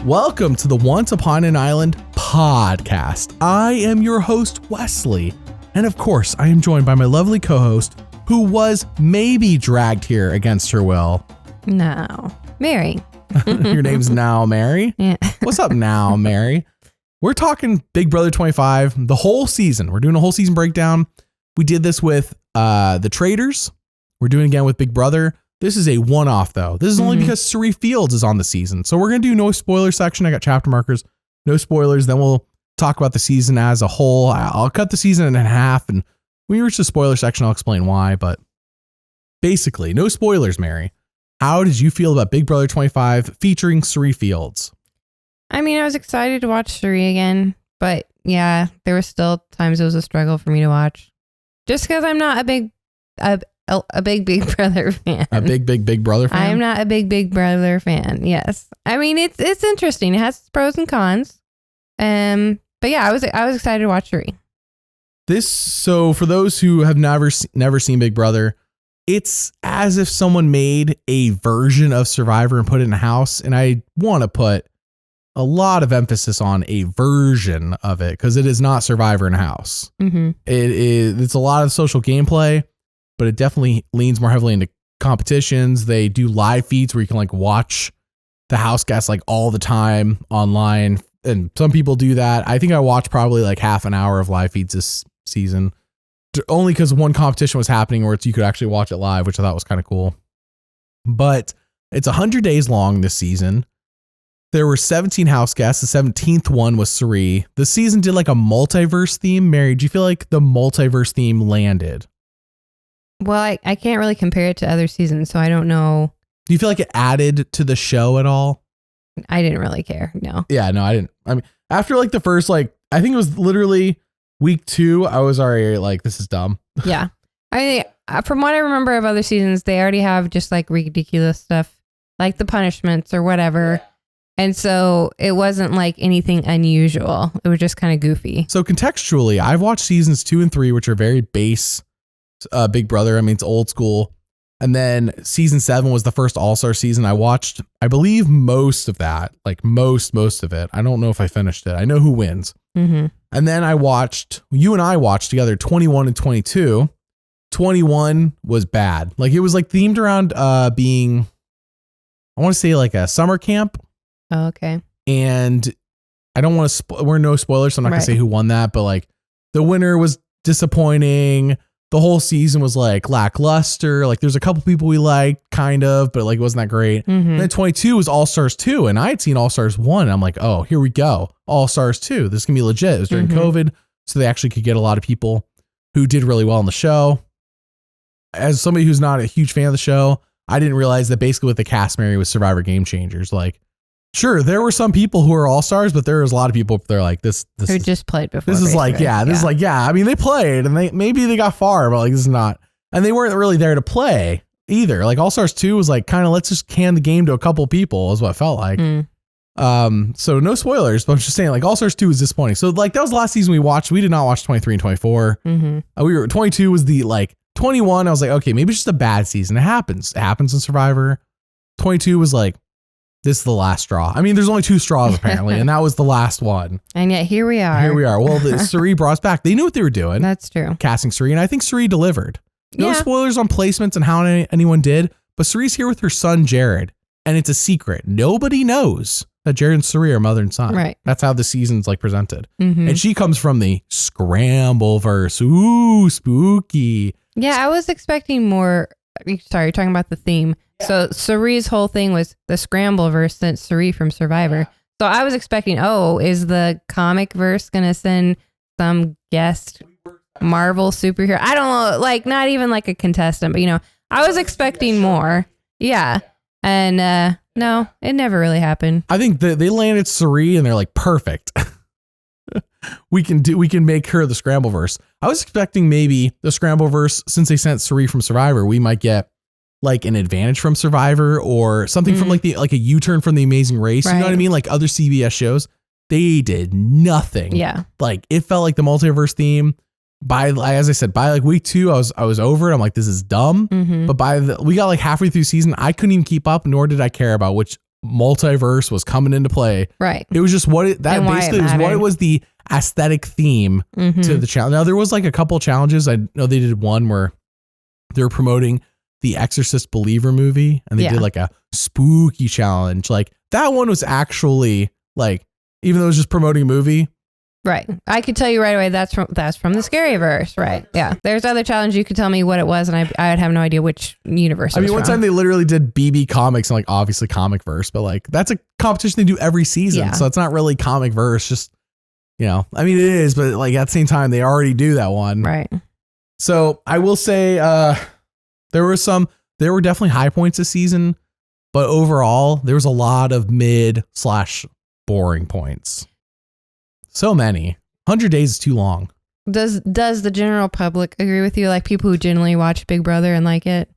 Welcome to the Once Upon an Island podcast. I am your host, Wesley. And of course, I am joined by my lovely co-host, who was maybe dragged here against her will. No, Mary. Your name's Now Mary? Yeah. What's up now, Mary? We're talking Big Brother 25, the whole season. We're doing a whole season breakdown. We did this with the Traders. We're doing it again with Big Brother. This is a one-off, though. This is only because Cirie Fields is on the season. So we're going to do no spoiler section. I got chapter markers, no spoilers. Then we'll talk about the season as a whole. I'll cut the season in half. And when we reach the spoiler section, I'll explain why. But basically, no spoilers, Mary. How did you feel about Big Brother 25 featuring Cirie Fields? I mean, I was excited to watch Cirie again. But yeah, there were still times it was a struggle for me to watch. Just because I'm not a big Big Brother fan. A big Brother fan? I am not a big Brother fan. Yes. I mean, it's interesting. It has its pros and cons. But yeah, I was excited to watch Cirie. So for those who have never seen Big Brother, it's as if someone made a version of Survivor and put it in a house. And I want to put a lot of emphasis on a version of it because it is not Survivor in a house. Mm-hmm. It's a lot of social gameplay, but it definitely leans more heavily into competitions. They do live feeds where you can like watch the house guests like all the time online. And some people do that. I think I watched probably like half an hour of live feeds this season only because one competition was happening where you could actually watch it live, which I thought was kind of cool. But it's 100 days long this season. There were 17 house guests. The 17th one was Cirie. The season did like a multiverse theme. Mary, do you feel like the multiverse theme landed? Well, I can't really compare it to other seasons, so I don't know. Do you feel like it added to the show at all? I didn't really care. No. Yeah, no, I didn't. I mean, after like the first, I think it was literally week 2, I was already like, this is dumb. Yeah. I mean, from what I remember of other seasons, they already have just like ridiculous stuff, like the punishments or whatever. Yeah. And so it wasn't like anything unusual. It was just kind of goofy. So contextually, I've watched seasons 2 and 3, which are very base Big Brother. I mean, it's old school. And then season 7 was the first All-Star season. I watched, I believe, most of that, like most of it. I don't know if I finished it. I know who wins. Mm-hmm. And then you and I watched together 21 and 22. 21 was bad. Like it was like themed around being, I want to say like a summer camp. Oh, okay. And I don't want to, we're no spoilers, so I'm not going to say who won that, but like the winner was disappointing. The whole season was like lackluster. Like there's a couple people we liked kind of, but like it wasn't that great. Mm-hmm. And then 22 was All Stars 2 and I had seen All Stars 1. And I'm like, oh, here we go. All Stars 2. This can be legit. It was during COVID. So they actually could get a lot of people who did really well in the show. As somebody who's not a huge fan of the show, I didn't realize that basically with the cast, Mary, was Survivor Game Changers. Like, sure, there were some people who are all-stars, but there was a lot of people they're like, this who just played before. This is like, I mean, they played and maybe they got far, but like, this is not, and they weren't really there to play either. Like All-Stars 2 was like, kind of, let's just can the game to a couple people is what it felt like. So no spoilers, but I'm just saying like All-Stars 2 was disappointing. So like that was the last season we watched. We did not watch 23 and 24. We were 22 was the like 21. I was like, okay, maybe it's just a bad season. It happens in Survivor. 22 was like, this is the last straw. I mean, there's only 2 straws apparently, and that was the last one. And yet here we are. Well, the Cirie brought us back. They knew what they were doing. That's true. Casting Cirie, and I think Cirie delivered. No spoilers on placements and how anyone did, but Cirie's here with her son, Jared, and it's a secret. Nobody knows that Jared and Cirie are mother and son. Right. That's how the season's like presented. And she comes from the Scramble verse. Ooh, spooky. Yeah, I was expecting more. Sorry, you're talking about the theme. So Cirie's whole thing was the Scramble verse sent Cirie from Survivor. So I was expecting, is the comic verse going to send some guest Marvel superhero? I don't know, like not even like a contestant, but I was expecting more. Yeah. And no, it never really happened. I think they landed Cirie and they're like, perfect. we can make her the Scrambleverse. I was expecting maybe the Scrambleverse, since they sent Cirie from Survivor, we might get like an advantage from Survivor or something from like a U-turn from The Amazing Race. Right. You know what I mean? Like other CBS shows, they did nothing. Yeah. Like it felt like the multiverse theme as I said, by like week 2, I was over it. I'm like, this is dumb. Mm-hmm. But we got like halfway through season, I couldn't even keep up, nor did I care about which multiverse was coming into play. Right. It was just that basically was what it was, the aesthetic theme to the challenge. Now there was like a couple challenges. I know they did one where they were promoting the Exorcist Believer movie, and they did like a spooky challenge. Like that one was actually like, even though it was just promoting a movie. Right. I could tell you right away that's from the Scaryverse. Right. Yeah. There's other challenge you could tell me what it was, and I would have no idea which universe. One time they literally did BB Comics, and like obviously comic verse, but like that's a competition they do every season, so it's not really comic verse. Just it is, but like at the same time they already do that one. Right. So I will say there were definitely high points this season, but overall there was a lot of mid/boring points. So many. 100 days is too long. Does the general public agree with you? Like people who generally watch Big Brother and like it?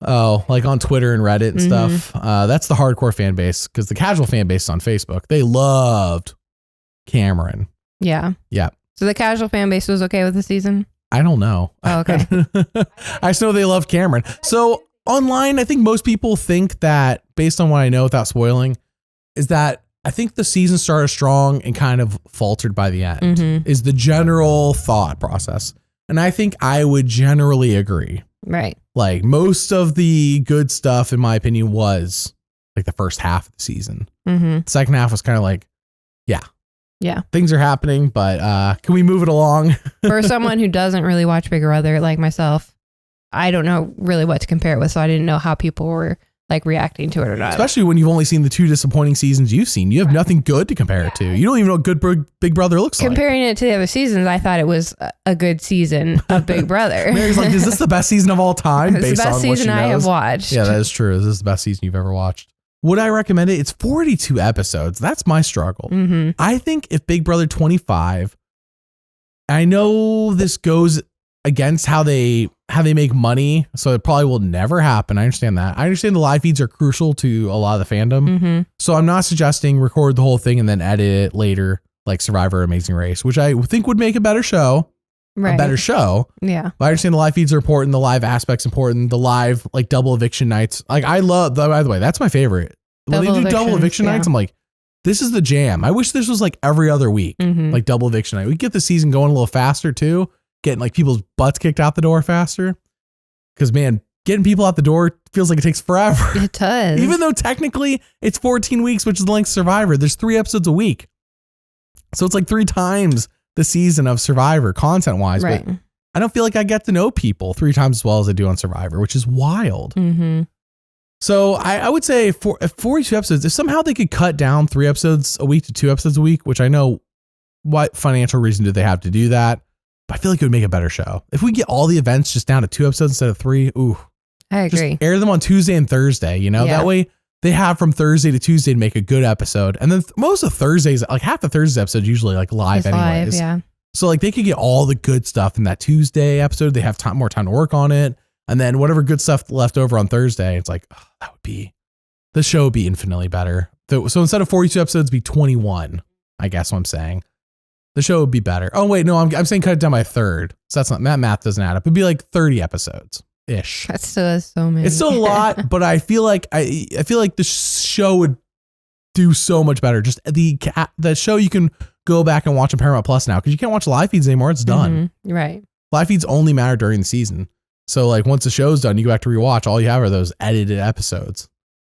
Oh, like on Twitter and Reddit and stuff. That's the hardcore fan base, because the casual fan base is on Facebook. They loved Cameron. Yeah. Yeah. So the casual fan base was okay with the season? I don't know. Oh, okay. I just know they love Cameron. So online, I think most people think that, based on what I know without spoiling, is that I think the season started strong and kind of faltered by the end, is the general thought process. And I think I would generally agree. Right. Like most of the good stuff, in my opinion, was like the first half of the season. The second half was kind of like, yeah, things are happening, but can we move it along? For someone who doesn't really watch Big Brother like myself, I don't know really what to compare it with, so I didn't know how people were like reacting to it or not. Especially when you've only seen the 2 disappointing seasons you've seen. You have nothing good to compare it to. You don't even know what good Big Brother looks like. Comparing it to the other seasons, I thought it was a good season of Big Brother. Mary's like, is this the best season of all time? It's the best season I have watched. Yeah, that is true. This is the best season you've ever watched. Would I recommend it? It's 42 episodes. That's my struggle. I think if Big Brother 25, I know this goes against how they make money, so it probably will never happen. I understand that. I understand the live feeds are crucial to a lot of the fandom. So I'm not suggesting record the whole thing and then edit it later, like Survivor, Amazing Race, which I think would make a better show. Right. A better show. Yeah. But I understand the live feeds are important. The live aspect's important. The live like double eviction nights. Like I love, by the way, that's my favorite. When they do double eviction nights, I'm like, this is the jam. I wish this was like every other week, like double eviction night. We get the season going a little faster too, getting like people's butts kicked out the door faster. Because man, getting people out the door feels like it takes forever. It does. Even though technically it's 14 weeks, which is the length of Survivor. There's 3 episodes a week. So it's like 3 times the season of Survivor content wise. Right. But I don't feel like I get to know people 3 times as well as I do on Survivor, which is wild. So I would say for 42 episodes, if somehow they could cut down 3 episodes a week to 2 episodes a week, which I know what financial reason do they have to do that, but I feel like it would make a better show. If we get all the events just down to 2 episodes instead of 3, ooh. I agree. Just air them on Tuesday and Thursday, that way they have from Thursday to Tuesday to make a good episode. And then most of Thursdays, like half the Thursday episodes usually like live anyways. Yeah. So like they could get all the good stuff in that Tuesday episode. They have more time to work on it. And then whatever good stuff left over on Thursday, it's like, the show would be infinitely better. So instead of 42 episodes, it'd be 21, I guess what I'm saying. The show would be better. Oh wait, no, I'm saying cut it down by 1/3. So that's not, that math doesn't add up. It'd be like 30 episodes ish. That still is so many. It's still a lot, but I feel like the show would do so much better. Just the show you can go back and watch on Paramount Plus now, because you can't watch live feeds anymore. It's done. Right. Live feeds only matter during the season. So like once the show's done, you go back to rewatch. All you have are those edited episodes.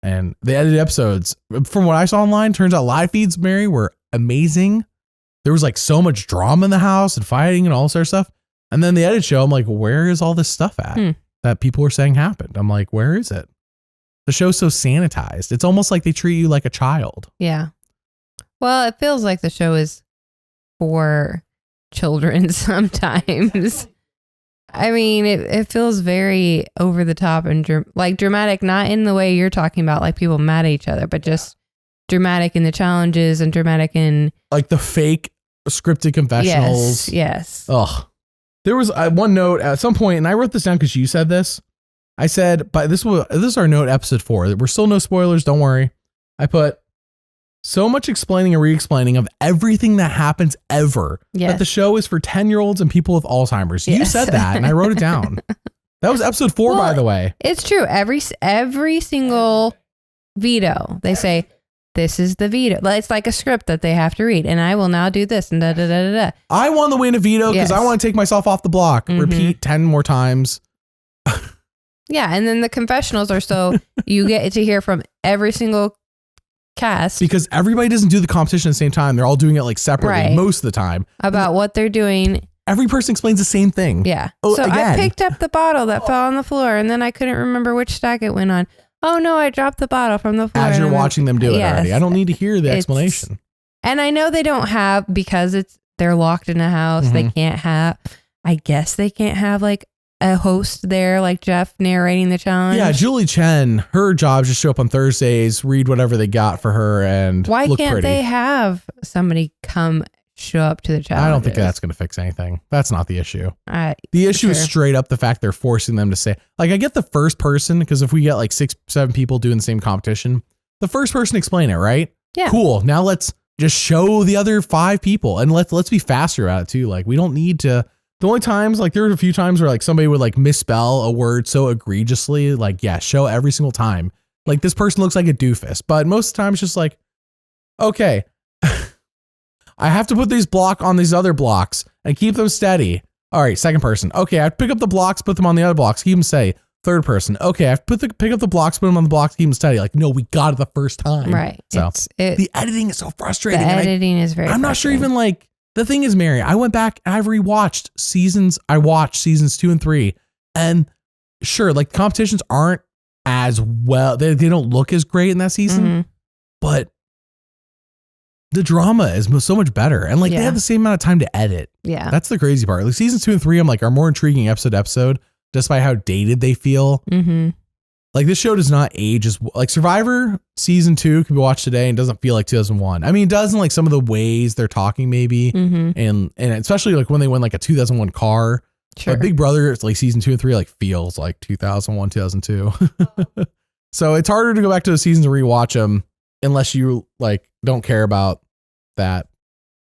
And the edited episodes, from what I saw online, turns out live feeds, Mary, were amazing. There was like so much drama in the house and fighting and all this sort of stuff. And then the edit show, I'm like, where is all this stuff at that people were saying happened? I'm like, where is it? The show's so sanitized. It's almost like they treat you like a child. Yeah. Well, it feels like the show is for children sometimes. I mean, it feels very over the top and dramatic, not in the way you're talking about, like people mad at each other, but just dramatic in the challenges and dramatic in like the fake scripted confessionals. Yes. Ugh. There was one note at some point, and I wrote this down because you said this. I said, but this is our note, episode 4. We're still no spoilers. Don't worry. I put, so much explaining and re-explaining of everything that happens ever. Yes. That the show is for 10-year-olds and people with Alzheimer's. You Yes. said that and I wrote it down. That was episode 4, by the way. It's true. Every single veto, they say, this is the veto. It's like a script that they have to read. And I will now do this and da da da da da. I want to win a veto because I want to take myself off the block. Mm-hmm. Repeat 10 more times. Yeah. And then the confessionals are so you get to hear from every single cast. Because everybody doesn't do the competition at the same time. They're all doing it like separately most of the time. About what they're doing. Every person explains the same thing. Yeah. Oh, so again. I picked up the bottle that fell on the floor and then I couldn't remember which stack it went on. Oh no, I dropped the bottle from the floor. As you're watching them do it already. I don't need to hear the explanation. And I know they don't have, because they're locked in a house. Mm-hmm. They can't have, I guess they can't have like a host there, like Jeff narrating the challenge. Yeah, Julie Chen, her job is just show up on Thursdays, read whatever they got for her, and why look can't pretty. they have somebody come show up to the challenge? I don't think that's going to fix anything. That's not the issue. The issue sure. is straight up the fact they're forcing them to say, like, I get the first person, because if we get like 6, 7 people doing the same competition, the first person explain it, right? Yeah. Cool. Now let's just show the other 5 people, and let's be faster about it too. Like, we don't need to. The only times, like, there were a few times where like somebody would like misspell a word so egregiously, like, yeah, show every single time. Like, this person looks like a doofus, but most of the time it's just like, okay, I have to put these block on these other blocks and keep them steady. All right, second person. Okay, I have to pick up the blocks, put them on the other blocks, keep them steady. Third person. Okay, I have to pick up the blocks, put them on the blocks, keep them steady. Like, no, we got it the first time. Right. So the editing is so frustrating. The editing is very I'm not sure even like, the thing is, Mary, I went back and I've rewatched seasons. I watched seasons 2 and 3, and sure, like, competitions aren't as well. They don't look as great in that season, but the drama is so much better. And like, they have the same amount of time to edit. Yeah. That's the crazy part. Like, seasons 2 and 3, I'm like, are more intriguing episode to episode, just by how dated they feel. Mm-hmm. Like, this show does not age as like Survivor season 2 can be watched today and doesn't feel like 2001. I mean, it does in like some of the ways they're talking maybe. And especially like when they win like a 2001 car. Sure. But Big Brother, it's like season 2 and 3 like feels like 2001, 2002. So it's harder to go back to the seasons and rewatch them unless you like don't care about that.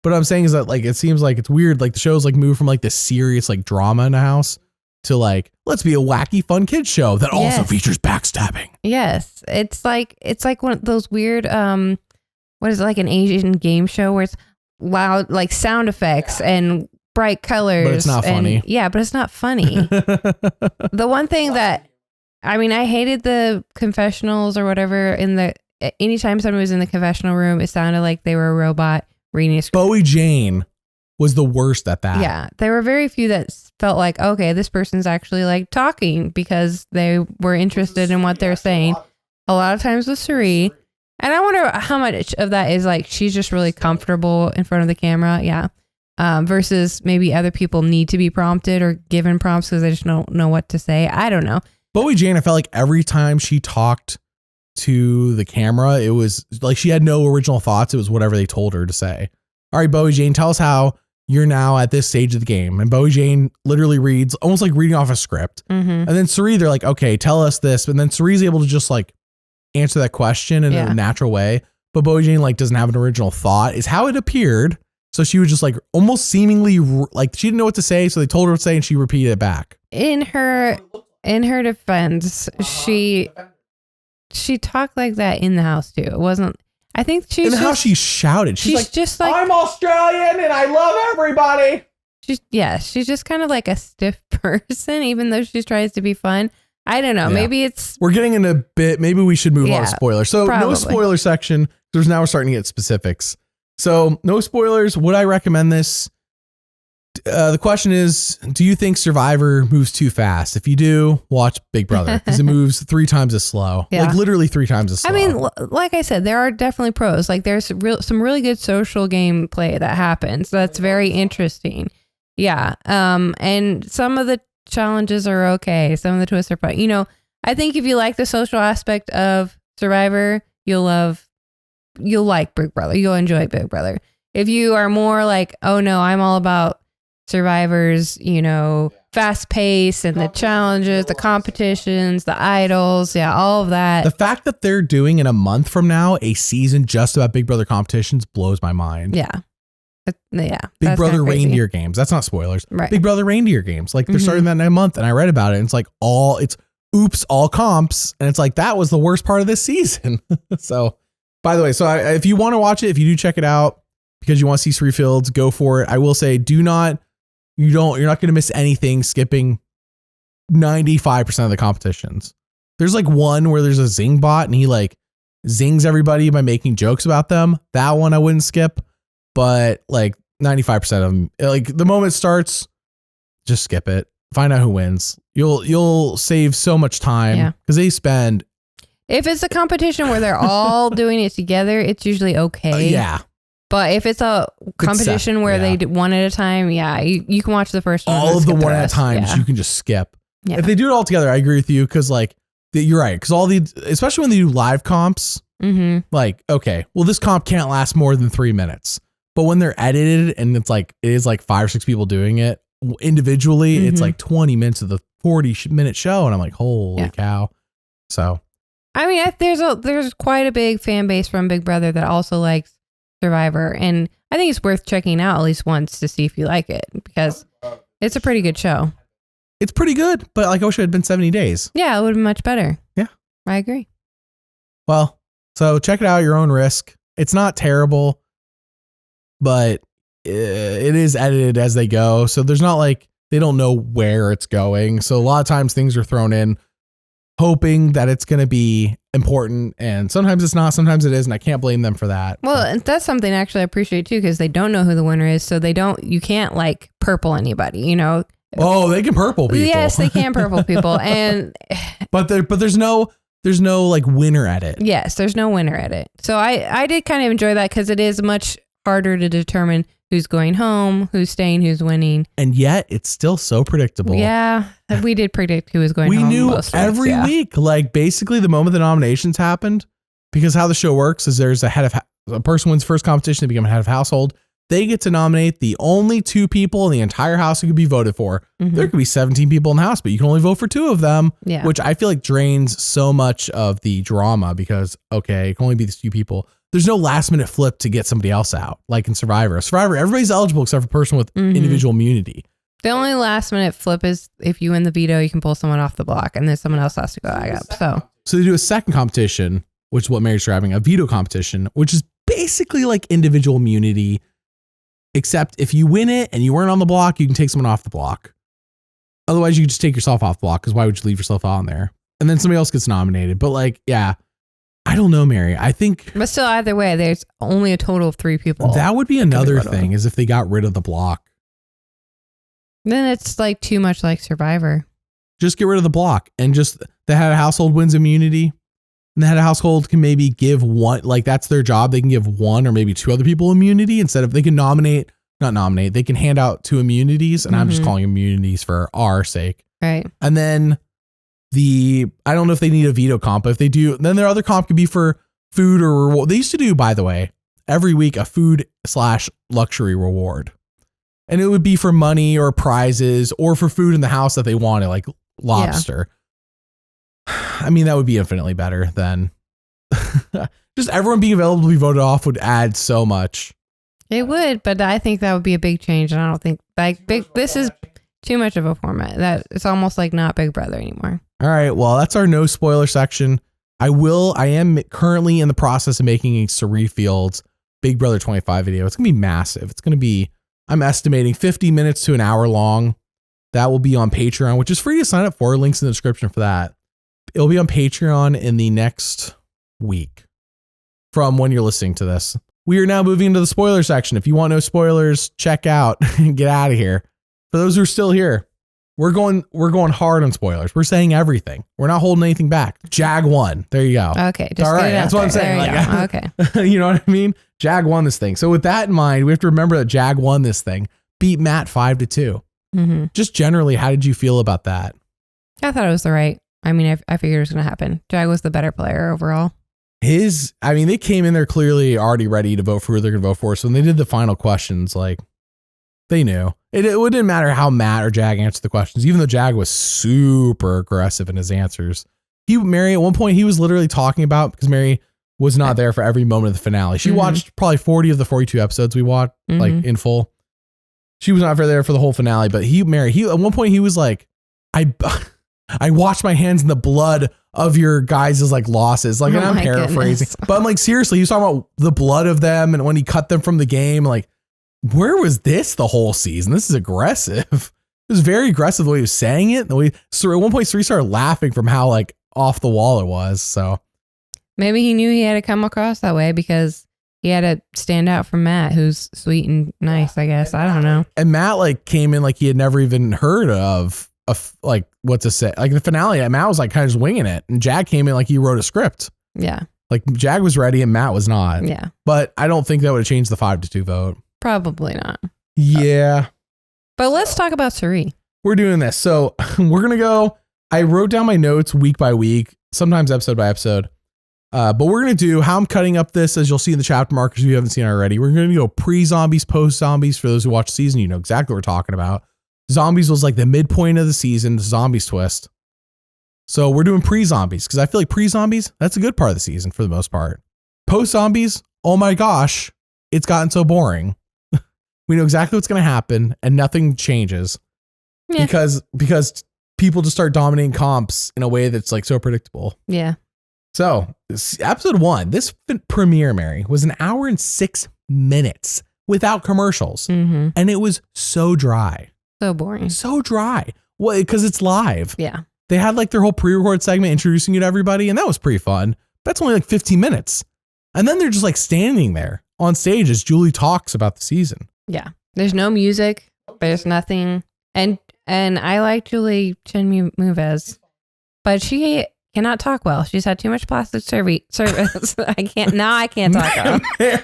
But what I'm saying is that like, it seems like it's weird. Like, the show's like moved from like this serious like drama in a house to like, let's be a wacky fun kids show that also features backstabbing. Yes. It's like one of those weird, what is it, like an Asian game show where it's loud, like sound effects and bright colors. But it's not funny. Yeah, but it's not funny. The one thing that, I mean, I hated the confessionals or whatever anytime somebody was in the confessional room, it sounded like they were a robot reading a script. Bowie Jane was the worst at that. Yeah. There were very few that felt like, okay, this person's actually like talking because they were interested in what they're saying. A lot of times with Cirie. And I wonder how much of that is like, she's just really comfortable in front of the camera. Yeah. Versus maybe other people need to be prompted or given prompts because they just don't know what to say. I don't know. Bowie Jane, I felt like every time she talked to the camera, it was like she had no original thoughts. It was whatever they told her to say. All right, Bowie Jane, tell us how you're now at this stage of the game. And Bowie Jane literally reads almost like reading off a script. And then Cirie, they're like, okay, tell us this. And then Cirie's able to just like answer that question in a natural way. But Bowie Jane like doesn't have an original thought is how it appeared. So she was just like almost seemingly like she didn't know what to say. So they told her what to say and she repeated it back. In her defense, she talked like that in the house too. It wasn't, I think she's how she shouted. She's like, just like, I'm Australian and I love everybody. She's just kind of like a stiff person, even though she tries to be fun. I don't know. Yeah. Maybe we're getting in a bit. Maybe we should move on to spoilers. So probably. No spoiler section. Because now we're starting to get specifics. So no spoilers. Would I recommend this? The question is, do you think Survivor moves too fast? If you do, watch Big Brother because it moves 3 times as slow. Yeah. Like literally 3 times as slow. I mean, like I said, there are definitely pros. Like there's some really good social gameplay that happens. That's very interesting. Yeah. And some of the challenges are okay. Some of the twists are fun. You know, I think if you like the social aspect of Survivor, you'll like Big Brother. You'll enjoy Big Brother. If you are more like, oh no, I'm all about Survivor's, fast pace and the challenges, the competitions, the idols, all of that. The fact that they're doing in a month from now a season just about Big Brother competitions blows my mind. Yeah. Big Brother reindeer games. That's not spoilers. Right. Big Brother reindeer games. Like they're starting that in a month, and I read about it. And it's all comps, and it's like that was the worst part of this season. So, by the way, if you want to watch it, if you do check it out because you want to see Cirie Fields, go for it. I will say, you're not going to miss anything skipping 95% of the competitions. There's like one where there's a zing bot and he like zings everybody by making jokes about them. That one I wouldn't skip, but like 95% of them, like the moment it starts, just skip it. Find out who wins. You'll save so much time because they spend. If it's a competition where they're all doing it together, it's usually okay. Yeah. But if it's a competition where they do one at a time, you can watch the first one. All of the one at a time, you can just skip. Yeah. If they do it all together, I agree with you because like you're right. Because especially when they do live comps, like, okay, well, this comp can't last more than 3 minutes. But when they're edited and it is like 5 or 6 people doing it individually, it's like 20 minutes of the 40-minute show. And I'm like, holy cow. So, I mean, there's quite a big fan base from Big Brother that also likes Survivor. And I think it's worth checking out at least once to see if you like it because it's a pretty good show. It's pretty good, but like I wish it had been 70 days. Yeah, it would have been much better. Yeah. I agree. Well, so check it out at your own risk. It's not terrible, but it is edited as they go. So there's not like they don't know where it's going. So a lot of times things are thrown in hoping that it's going to be important. And sometimes it's not, sometimes it is. And I can't blame them for that. Well, that's something actually I appreciate too, because they don't know who the winner is. So you can't like purple anybody, Oh, they can purple people. Yes, they can purple people. And but there's no like winner edit. Yes, there's no winner edit. So I did kind of enjoy that because it is much harder to determine who's going home, who's staying, who's winning. And yet it's still so predictable. Yeah, we did predict who was going home. We knew every week, like basically the moment the nominations happened, because how the show works is there's a person wins first competition to become a head of household. They get to nominate the only 2 people in the entire house who could be voted for. There could be 17 people in the house, but you can only vote for 2 of them, which I feel like drains so much of the drama because, okay, it can only be these 2 people. There's no last minute flip to get somebody else out, like in Survivor. Everybody's eligible except for a person with individual immunity. The only last minute flip is if you win the veto, you can pull someone off the block and then someone else has to go back up. So they do a second competition, which is what Mary's describing, a veto competition, which is basically like individual immunity. Except if you win it and you weren't on the block, you can take someone off the block. Otherwise, you can just take yourself off the block because why would you leave yourself on there? And then somebody else gets nominated. But like, yeah, I don't know, Mary. I think. But still, either way, there's only a total of 3 people. That would be another thing is if they got rid of the block. Then it's like too much like Survivor. Just get rid of the block and just the head of household wins immunity. And the head of household can maybe give one, like that's their job. They can give 1 or maybe 2 other people immunity instead of they can they can hand out 2 immunities. And I'm just calling immunities for our sake. Right. And then I don't know if they need a veto comp, but if they do, then their other comp could be for food or reward. They used to do, by the way, every week a food/luxury reward. And it would be for money or prizes or for food in the house that they wanted, like lobster. Yeah. I mean, that would be infinitely better than just everyone being available to be voted off would add so much. It would, but I think that would be a big change. And I don't think this is too much of a format that it's almost like not Big Brother anymore. All right. Well, that's our no spoiler section. I am currently in the process of making a Cirie Fields Big Brother 25 video. It's going to be massive. It's going to be, I'm estimating 50 minutes to an hour long. That will be on Patreon, which is free to sign up for. Links in the description for that. It'll be on Patreon in the next week from when you're listening to this. We are now moving into the spoiler section. If you want no spoilers, check out and get out of here. For those who are still here, we're going hard on spoilers. We're saying everything. We're not holding anything back. Jag won. There you go. Okay. Just all right. That's what I'm saying. Like, okay. You know what I mean? Jag won this thing. So with that in mind, we have to remember that Jag won this thing. Beat Matt 5-2. Just generally, how did you feel about that? I thought it was I figured it was going to happen. Jag was the better player overall. They came in there clearly already ready to vote for who they're going to vote for. So when they did the final questions, like they knew. It didn't matter how Matt or Jag answered the questions, even though Jag was super aggressive in his answers. Mary, at one point, he was literally talking about, because Mary was not there for every moment of the finale. She watched probably 40 of the 42 episodes we watched, like in full. She was not there for the whole finale, but at one point he was like, I washed my hands in the blood of your guys' like losses. Like, and I'm paraphrasing, but I'm like, seriously, he was talking about the blood of them. And when he cut them from the game, like, where was this the whole season? This is aggressive. It was very aggressive the way he was saying it. So at one point, Cirie started laughing from how like off the wall it was. So maybe he knew he had to come across that way because he had to stand out from Matt, who's sweet and nice, I guess. I don't know. And Matt like came in like he had never even heard of like what to say. Like the finale, Matt was like kind of just winging it. And Jag came in like he wrote a script. Yeah. Like Jag was ready and Matt was not. Yeah. But I don't think that would have changed the 5-2 vote. Probably not. Yeah. But let's talk about Cirie. We're doing this. So we're going to go. I wrote down my notes week by week, sometimes episode by episode. But we're going to do how I'm cutting up this, as you'll see in the chapter markers if you haven't seen it already. We're going to go pre-zombies, post-zombies. For those who watch the season, you know exactly what we're talking about. Zombies was like the midpoint of the season, the zombies twist. So we're doing pre-zombies because I feel like pre-zombies, that's a good part of the season for the most part. Post-zombies, oh my gosh, it's gotten so boring. We know exactly what's going to happen and nothing changes because people just start dominating comps in a way that's like so predictable. Yeah. So episode 1, this premiere, Mary, was an hour and 6 minutes without commercials. And it was so dry. So boring. So dry. Well, because it's live. Yeah. They had like their whole pre-record segment introducing you to everybody, and that was pretty fun. That's only like 15 minutes. And then they're just like standing there on stage as Julie talks about the season. Yeah. There's no music. There's nothing. And I like Julie Chen Moves, but she cannot talk well. She's had too much plastic service. I can't talk well.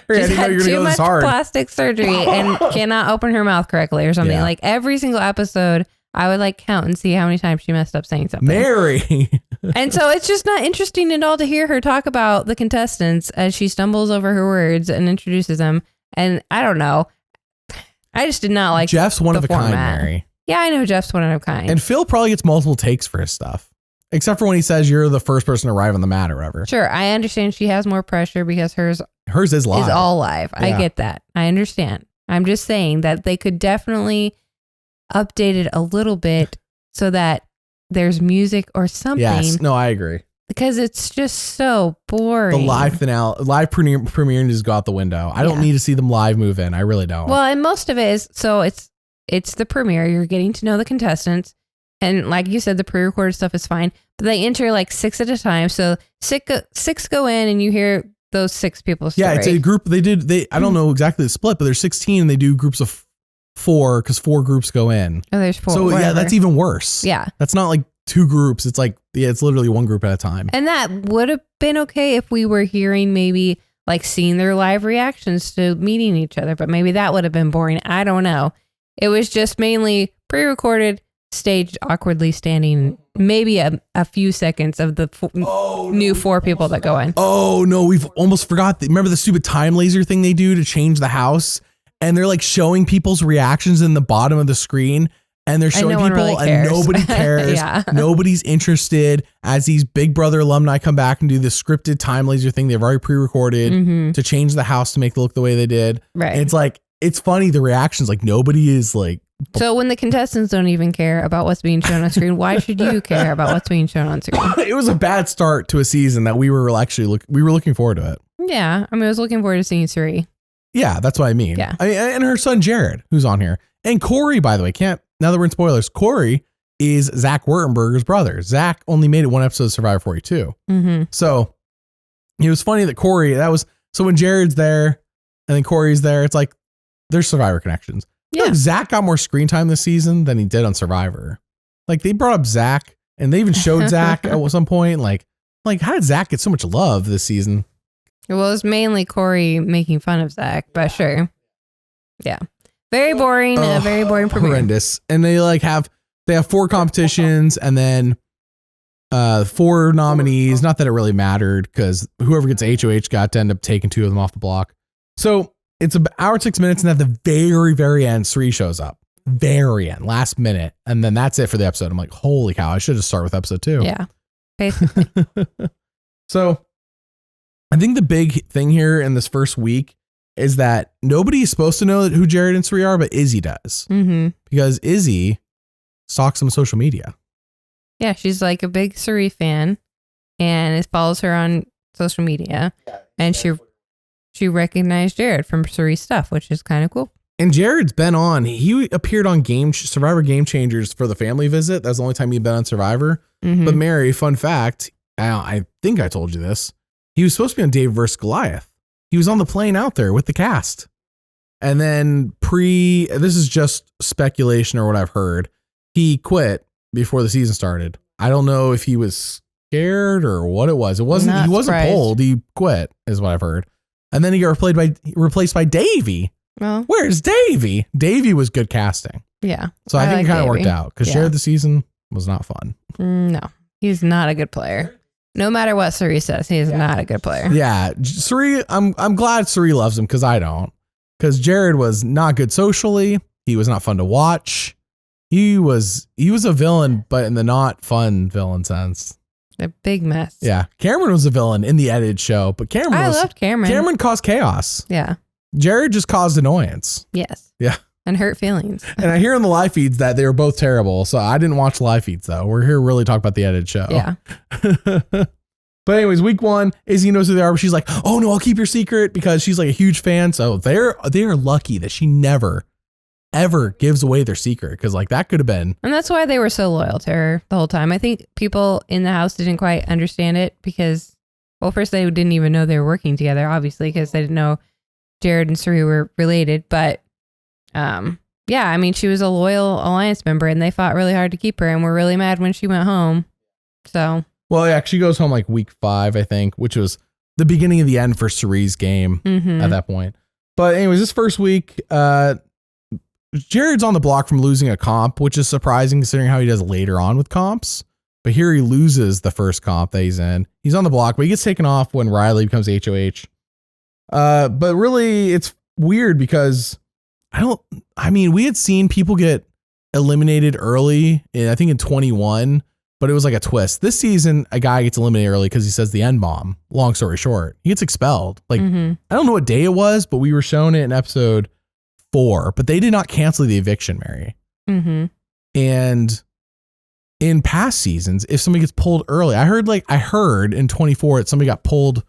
She's had too much plastic surgery and cannot open her mouth correctly or something. Yeah. Like every single episode, I would like count and see how many times she messed up saying something. Mary. And so it's just not interesting at all to hear her talk about the contestants as she stumbles over her words and introduces them. And I don't know. I just did not like Jeff's one of a kind, Mary. Yeah, I know Jeff's one of a kind. And Phil probably gets multiple takes for his stuff. Except for when he says you're the first person to arrive on the mat or whatever. Sure, I understand she has more pressure because hers is live. Is all live. Yeah. I get that. I understand. I'm just saying that they could definitely update it a little bit so that there's music or something. Yes, no, I agree. Because it's just so boring. The live finale, live premiere just go out the window. I don't need to see them live move in. I really don't. Well, and most of it is, so it's the premiere. You're getting to know the contestants. And like you said, the pre-recorded stuff is fine, but they enter like 6 at a time. So six go in and you hear those 6 people's story. Yeah, it's a group. I don't know exactly the split, but there's 16 and they do groups of 4 because 4 groups go in. Oh, there's 4. So whatever. Yeah, that's even worse. Yeah. That's not like 2 groups. It's like, it's literally 1 group at a time. And that would have been okay if we were hearing maybe like seeing their live reactions to meeting each other, but maybe that would have been boring. I don't know. It was just mainly pre-recorded, staged, awkwardly standing, maybe a few seconds of the new 4 people that go in. Oh no, we've almost forgot. Remember the stupid time laser thing they do to change the house? And they're like showing people's reactions in the bottom of the screen. And they're showing people really and nobody cares. Yeah. Nobody's interested as these Big Brother alumni come back and do the scripted time laser thing they've already pre-recorded to change the house to make it look the way they did. Right. And it's like, it's funny. The reactions, like nobody is like. So when the contestants don't even care about what's being shown on screen, why should you care about what's being shown on screen? It was a bad start to a season that we were actually looking forward to it. Yeah. I mean, I was looking forward to seeing Cirie. Yeah, that's what I mean. Yeah. And her son, Jared, who's on here. And Corey, by the way, now that we're in spoilers, Corey is Zach Wurtenberger's brother. Zach only made it 1 episode of Survivor 42. So it was funny that Corey, so when Jared's there and then Corey's there, it's like there's Survivor connections. Yeah. Like Zach got more screen time this season than he did on Survivor. Like they brought up Zach and they even showed Zach at some point. Like how did Zach get so much love this season? Well, it was mainly Corey making fun of Zach, but sure. Yeah. Very boring. Very boring premiere. Horrendous. And they have 4 competitions and then 4 nominees. Not that it really mattered because whoever gets HOH got to end up taking 2 of them off the block. So it's an hour and 6 minutes, and at the very, very end, Cirie shows up. very end, last minute. And then that's it for the episode. I'm like, holy cow, I should just start with episode 2. Yeah. Basically. So I think the big thing here in this first week is that nobody is supposed to know who Jared and Cirie are, but Izzy does. Mm-hmm. Because Izzy stalks them on social media. Yeah, she's like a big Cirie fan and follows her on social media. And she recognized Jared from Cirie's stuff, which is kind of cool. And Jared's been on. He appeared on Survivor Game Changers for the family visit. That's the only time he'd been on Survivor. Mm-hmm. But Mary, fun fact, I think I told you this. He was supposed to be on David vs. Goliath. He was on the plane out there with the cast. And then this is just speculation or what I've heard, he quit before the season started. I don't know if he was scared or what it was. He wasn't pulled. He quit is what I've heard. And then he got replaced by Davey. Well, where's Davey? Davey was good casting. Yeah. So I think it kind of worked out because Jared the season was not fun. No, he's not a good player. No matter what Cirie says, he is not a good player. Yeah. Cirie, I'm glad Cirie loves him because I don't. Because Jared was not good socially. He was not fun to watch. He was a villain, but in the not fun villain sense. A big mess. Yeah. Cameron was a villain in the edited show, but I loved Cameron. Cameron caused chaos. Yeah. Jared just caused annoyance. Yes. Yeah. And hurt feelings. And I hear in the live feeds that they were both terrible. So I didn't watch the live feeds though. We're here to really talk about the edited show. Yeah. But anyways, week 1, Izzy knows who they are, but she's like, oh no, I'll keep your secret because she's like a huge fan. So they are lucky that she never, ever gives away their secret. Because like that could have been. And that's why they were so loyal to her the whole time. I think people in the house didn't quite understand it because, well, first they didn't even know they were working together, obviously, because they didn't know Jared and Cirie were related. But yeah, I mean, she was a loyal Alliance member and they fought really hard to keep her and were really mad when she went home. So. Well, yeah, she goes home like week 5, I think, which was the beginning of the end for Cirie's game at that point. But anyways, this first week, Jared's on the block from losing a comp, which is surprising considering how he does later on with comps. But here he loses the first comp that he's in. He's on the block, but he gets taken off when Riley becomes HOH. But really, it's weird because we had seen people get eliminated early, I think in 21, but it was like a twist. This season, a guy gets eliminated early because he says the N-bomb. Long story short, he gets expelled. Like, I don't know what day it was, but we were shown it in episode 4, but they did not cancel the eviction, Mary. And in past seasons, if somebody gets pulled early, I heard in 24 that somebody got pulled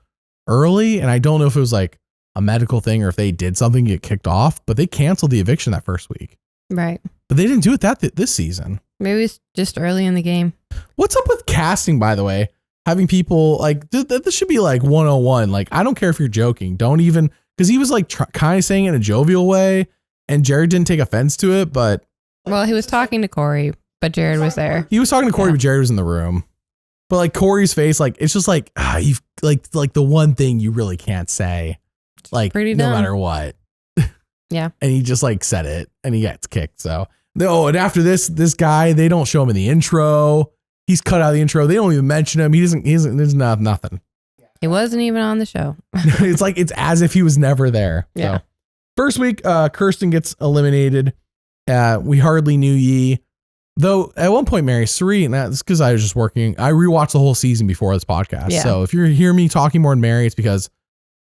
early, and I don't know if it was like a medical thing or if they did something to get kicked off, but they canceled the eviction that first week. Right. But they didn't do it this season. Maybe it's just early in the game. What's up with casting, by the way? Having people like, this should be like 101. Like, I don't care if you're joking. Don't even, because he was like kind of saying it in a jovial way and Jared didn't take offense to it, but. Well, he was talking to Corey, but Jared was there. He was talking to Corey, but Jared was in the room. But like Corey's face, like, it's just like, you've like the one thing you really can't say, like, pretty no dumb. matter what. Yeah. And he just like said it and he gets kicked. So, no. And after this guy, they don't show him in the intro. He's cut out of the intro. They don't even mention him. He doesn't, there's nothing. He wasn't even on the show. It's as if he was never there. Yeah. So, first week, Kirsten gets eliminated. We hardly knew ye. Though at one point, Mary, Cirie, and that's because I was just working. I rewatched the whole season before this podcast. Yeah. So if you hear me talking more than Mary, it's because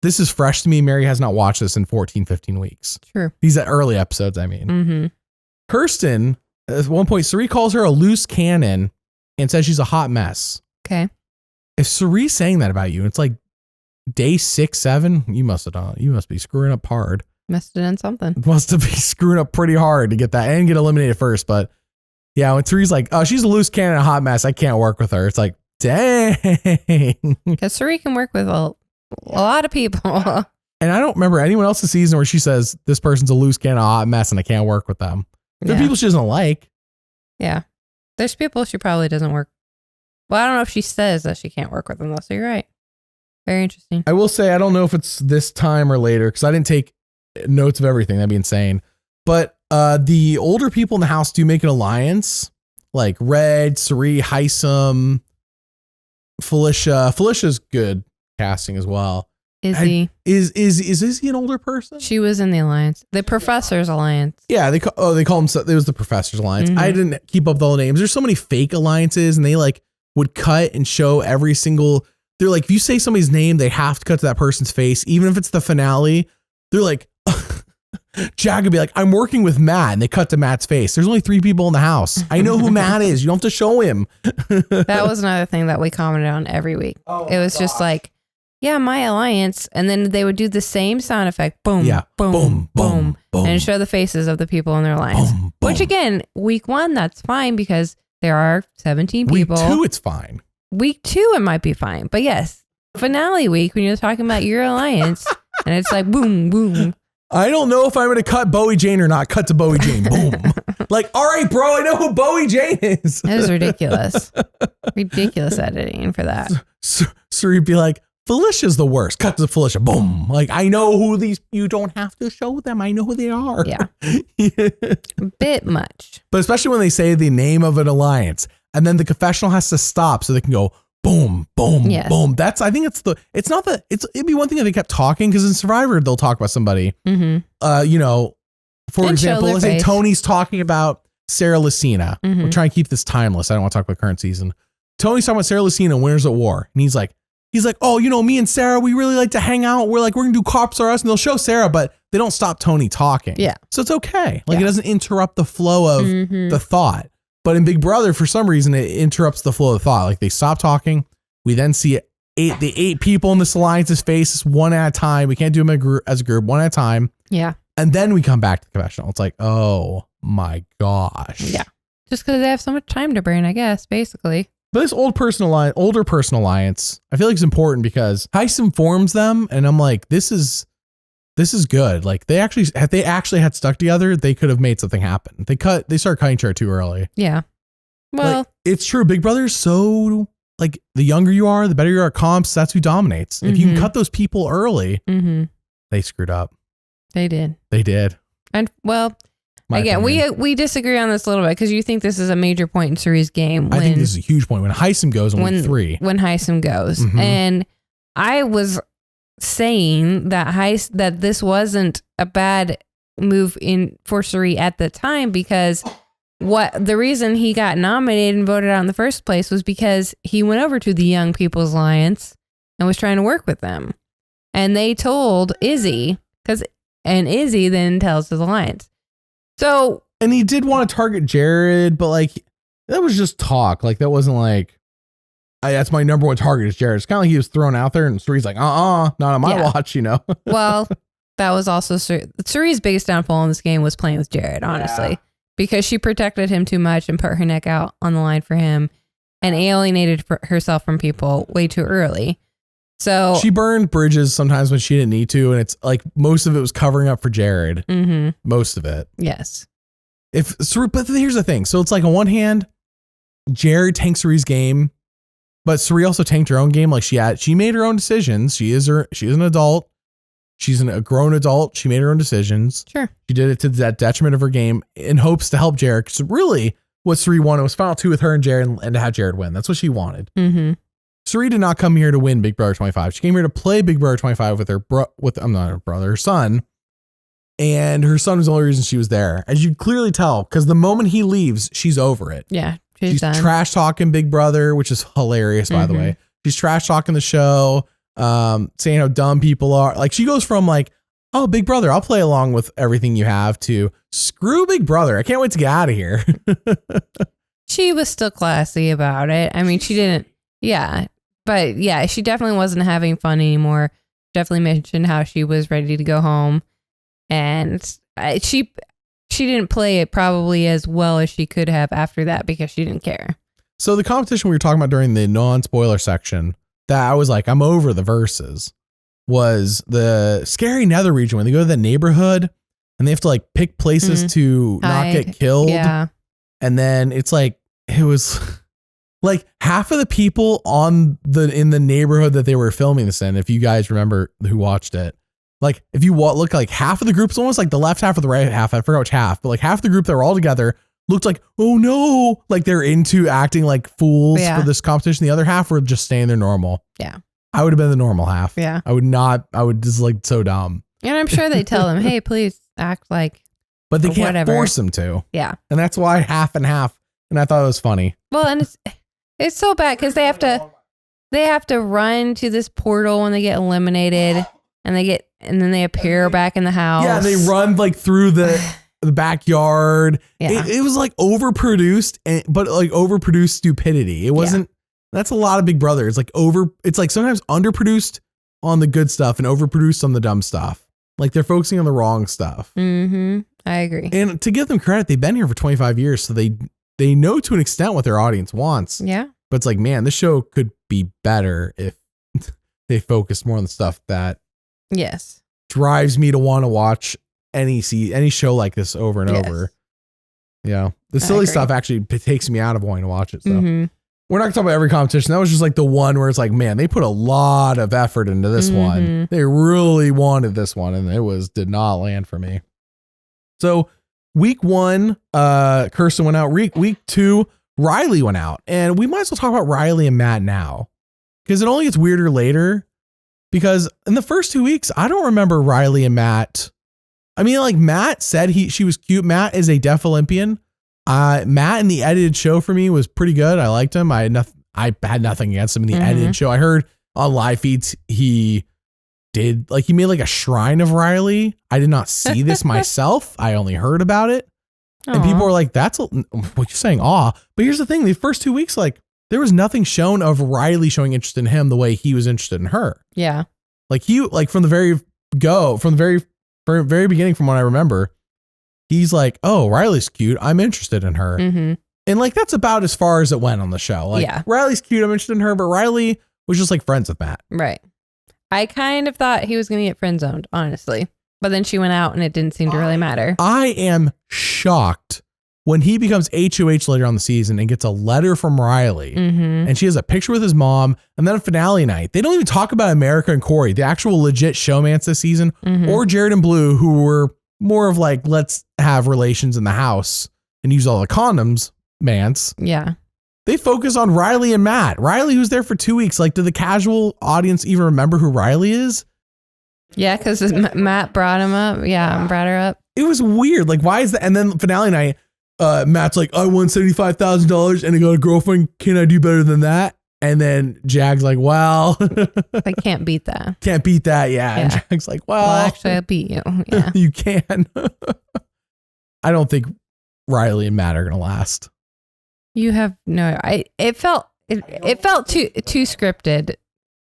this is fresh to me. Mary has not watched this in 14, 15 weeks. True. These are early episodes, I mean. Mm-hmm. Kirsten, at one point, Cirie calls her a loose cannon and says she's a hot mess. Okay. If Cirie's saying that about you, it's like day 6, 7, you must be screwing up hard. Must have done something. Must have been screwing up pretty hard to get that and get eliminated first. But yeah, when Cirie's like, oh, she's a loose cannon, a hot mess, I can't work with her. It's like, dang. Because Cirie can work with a lot of people. And I don't remember anyone else's season where she says this person's a loose cannon, a hot mess, and I can't work with them. There are people she doesn't like. Yeah. There's people she probably doesn't work. Well, I don't know if she says that she can't work with them though. So you're right. Very interesting. I will say, I don't know if it's this time or later because I didn't take notes of everything. That'd be insane. But the older people in the house do make an alliance, like Red, Cirie, Heisem, Felicia. Felicia's good casting as well. Izzy. Is Izzy an older person? She was in the Alliance. The Professor's Alliance. Yeah, they call them. It was the Professor's Alliance. Mhm. I didn't keep up with all the names. There's so many fake alliances, and they like would cut and show every single. They're like, if you say somebody's name, they have to cut to that person's face, even if it's the finale. They're like, Jack would be like, I'm working with Matt, and they cut to Matt's face. There's only 3 people in the house. I know who Matt is. You don't have to show him. That was another thing that we commented on every week. It was just like, yeah, my alliance. And then they would do the same sound effect. Boom, Yeah. boom, boom, boom, boom. and show the faces of the people in their alliance. Boom, Which boom. again, week 1, that's fine because there are 17 people. Week 2, it's fine. Week 2, it might be fine. But yes, finale week, when you're talking about your alliance and it's like, boom, boom. I don't know if I'm going to cut Bowie Jane or not. Cut to Bowie Jane. Boom. Like, all right, bro, I know who Bowie Jane is. That is ridiculous. Ridiculous editing for that. So he'd be like, Felicia's the worst. Cut to Felicia. Boom. Like, I know who these, you don't have to show them. I know who they are. Yeah. Bit much. But especially when they say the name of an alliance and then the confessional has to stop so they can go boom, boom, Yes. boom. It'd be one thing if they kept talking, because in Survivor, they'll talk about somebody, Mm-hmm. you know, for And show example, their let's say face. Tony's talking about Sarah Lucina. Mhm. We're trying to keep this timeless. I don't want to talk about current season. Tony's talking about Sarah Lucina, Winners at War. And he's like, oh, you know, me and Sarah, we really like to hang out. We're going to do Cops Are Us, and they'll show Sarah, but they don't stop Tony talking. Yeah. So it's okay. Like, Yeah. it doesn't interrupt the flow of Mhm. the thought. But in Big Brother, for some reason, it interrupts the flow of the thought. Like, they stop talking. We then see the 8 people in this alliance's faces one at a time. We can't do them as a group, one at a time. Yeah. And then we come back to the confessional. It's like, oh my gosh. Yeah. Just because they have so much time to burn, I guess, basically. But this older person alliance, I feel like it's important because Heist informs them, and I'm like, this is good. Like, if they actually had stuck together, they could have made something happen. They started cutting each other too early. Yeah. Well, Like, it's true. Big Brother is so, like, the younger you are, the better you are at comps. That's who dominates. If you can Mhm. cut those people early, mm-hmm. they screwed up. They did. They did. And well, My again, opinion. we disagree on this a little bit because you think this is a major point in Cirie's game. I think this is a huge point when Heisem goes on week 3. When Heisem goes. Mhm. And I was saying that this wasn't a bad move for Cirie at the time, because the reason he got nominated and voted out in the first place was because he went over to the Young People's Alliance and was trying to work with them. And they told Izzy, and Izzy then tells the Alliance. So, And he did want to target Jared, but like, that was just talk. Like, that wasn't like, that's my number one target is Jared. It's kind of like he was thrown out there, and Cirie's like, not on my Yeah. watch, you know? well, that was also Cirie's biggest downfall in this game was playing with Jared, honestly, because she protected him too much and put her neck out on the line for him and alienated herself from people way too early. So She burned bridges sometimes when she didn't need to, and it's like most of it was covering up for Jared. mhm, Most of it. yes. But here's the thing. So it's like, on one hand, Jared tanked Cirie's game, but Cirie also tanked her own game. Like, she made her own decisions. She's an adult. She's a grown adult. She made her own decisions. Sure. She did it to the detriment of her game in hopes to help Jared. Because really, what Cirie wanted was final 2 with her and Jared, and to have Jared win. That's what she wanted. Mhm. Cirie did not come here to win Big Brother 25. She came here to play Big Brother 25 with her son. And her son was the only reason she was there. As you clearly tell, because the moment he leaves, she's over it. Yeah, she's She's done. trash talking Big Brother, which is hilarious, by the Mhm. way. She's trash talking the show, saying how dumb people are. Like, she goes from like, oh, Big Brother, I'll play along with everything you have, to screw Big Brother. I can't wait to get out of here. She was still classy about it. I mean, she didn't. Yeah, but yeah, she definitely wasn't having fun anymore. Definitely mentioned how she was ready to go home, and she didn't play it probably as well as she could have after that because she didn't care. So the competition we were talking about during the non-spoiler section that I was like, I'm over the verses, was the Scary Nether region when they go to the neighborhood and they have to like pick places to not get killed. Yeah. And then it's like, it was like half of the people in the neighborhood that they were filming this in, if you guys remember who watched it, like if you look, like half of the group's almost like the left half or the right half, I forgot which half, but like half the group that were all together looked like, oh no, like they're into acting like fools for this competition. The other half were just staying there normal. Yeah. I would have been the normal half. Yeah. I would just like so dumb. And I'm sure they tell them, hey, please act like. But they can't whatever. force them to. Yeah. And that's why half and half. And I thought it was funny. Well, and it's so bad because they have to run to this portal when they get eliminated, and then they appear back in the house. Yeah, they run like through the backyard. Yeah. It was like overproduced, but like overproduced stupidity. It wasn't. That's a lot of Big Brother. It's like it's like sometimes underproduced on the good stuff and overproduced on the dumb stuff. Like they're focusing on the wrong stuff. Mm-hmm. I agree. And to give them credit, they've been here for 25 years, so they know to an extent what their audience wants. Yeah. But it's like, man, this show could be better if they focused more on the stuff that drives me to want to watch any show like this over and over. Yeah. The silly stuff actually takes me out of wanting to watch it. So we're not gonna talk about every competition. That was just like the one where it's like, man, they put a lot of effort into this one. They really wanted this one, and it did not land for me. So week 1, Kirsten went out. Week 2, Riley went out. And we might as well talk about Riley and Matt now, because it only gets weirder later. Because in the first 2 weeks, I don't remember Riley and Matt. I mean, like Matt said she was cute. Matt is a deaf Olympian. Matt in the edited show for me was pretty good. I liked him. I had nothing against him in the edited show. I heard on live feeds he made like a shrine of Riley. I did not see this myself. I only heard about it. Aww. And people were like, what you're saying, aw. But here's the thing, the first 2 weeks, like there was nothing shown of Riley showing interest in him the way he was interested in her. Yeah. Like from the very beginning, from what I remember, he's like, oh, Riley's cute. I'm interested in her. Mm-hmm. And like, that's about as far as it went on the show. Like Riley's cute. I'm interested in her, but Riley was just like friends with Matt. Right. I kind of thought he was going to get friend zoned, honestly. But then she went out and it didn't seem to really matter. I am shocked when he becomes HOH later on the season and gets a letter from Riley and she has a picture with his mom, and then a finale night. They don't even talk about America and Corey, the actual legit showmance this season, or Jared and Blue, who were more of like, let's have relations in the house and use all the condoms, mance. Yeah. They focus on Riley and Matt. Riley, who's there for 2 weeks. Like, did the casual audience even remember who Riley is? Yeah, because Matt brought him up. Yeah, brought her up. It was weird. Like, why is that? And then finale night, Matt's like, I won $75,000 and I got a girlfriend. Can I do better than that? And then Jag's like, well, I can't beat that. Can't beat that. Yeah. And Jag's like, well, actually, I'll beat you. Yeah. You can. I don't think Riley and Matt are going to last. You have no, it felt too scripted.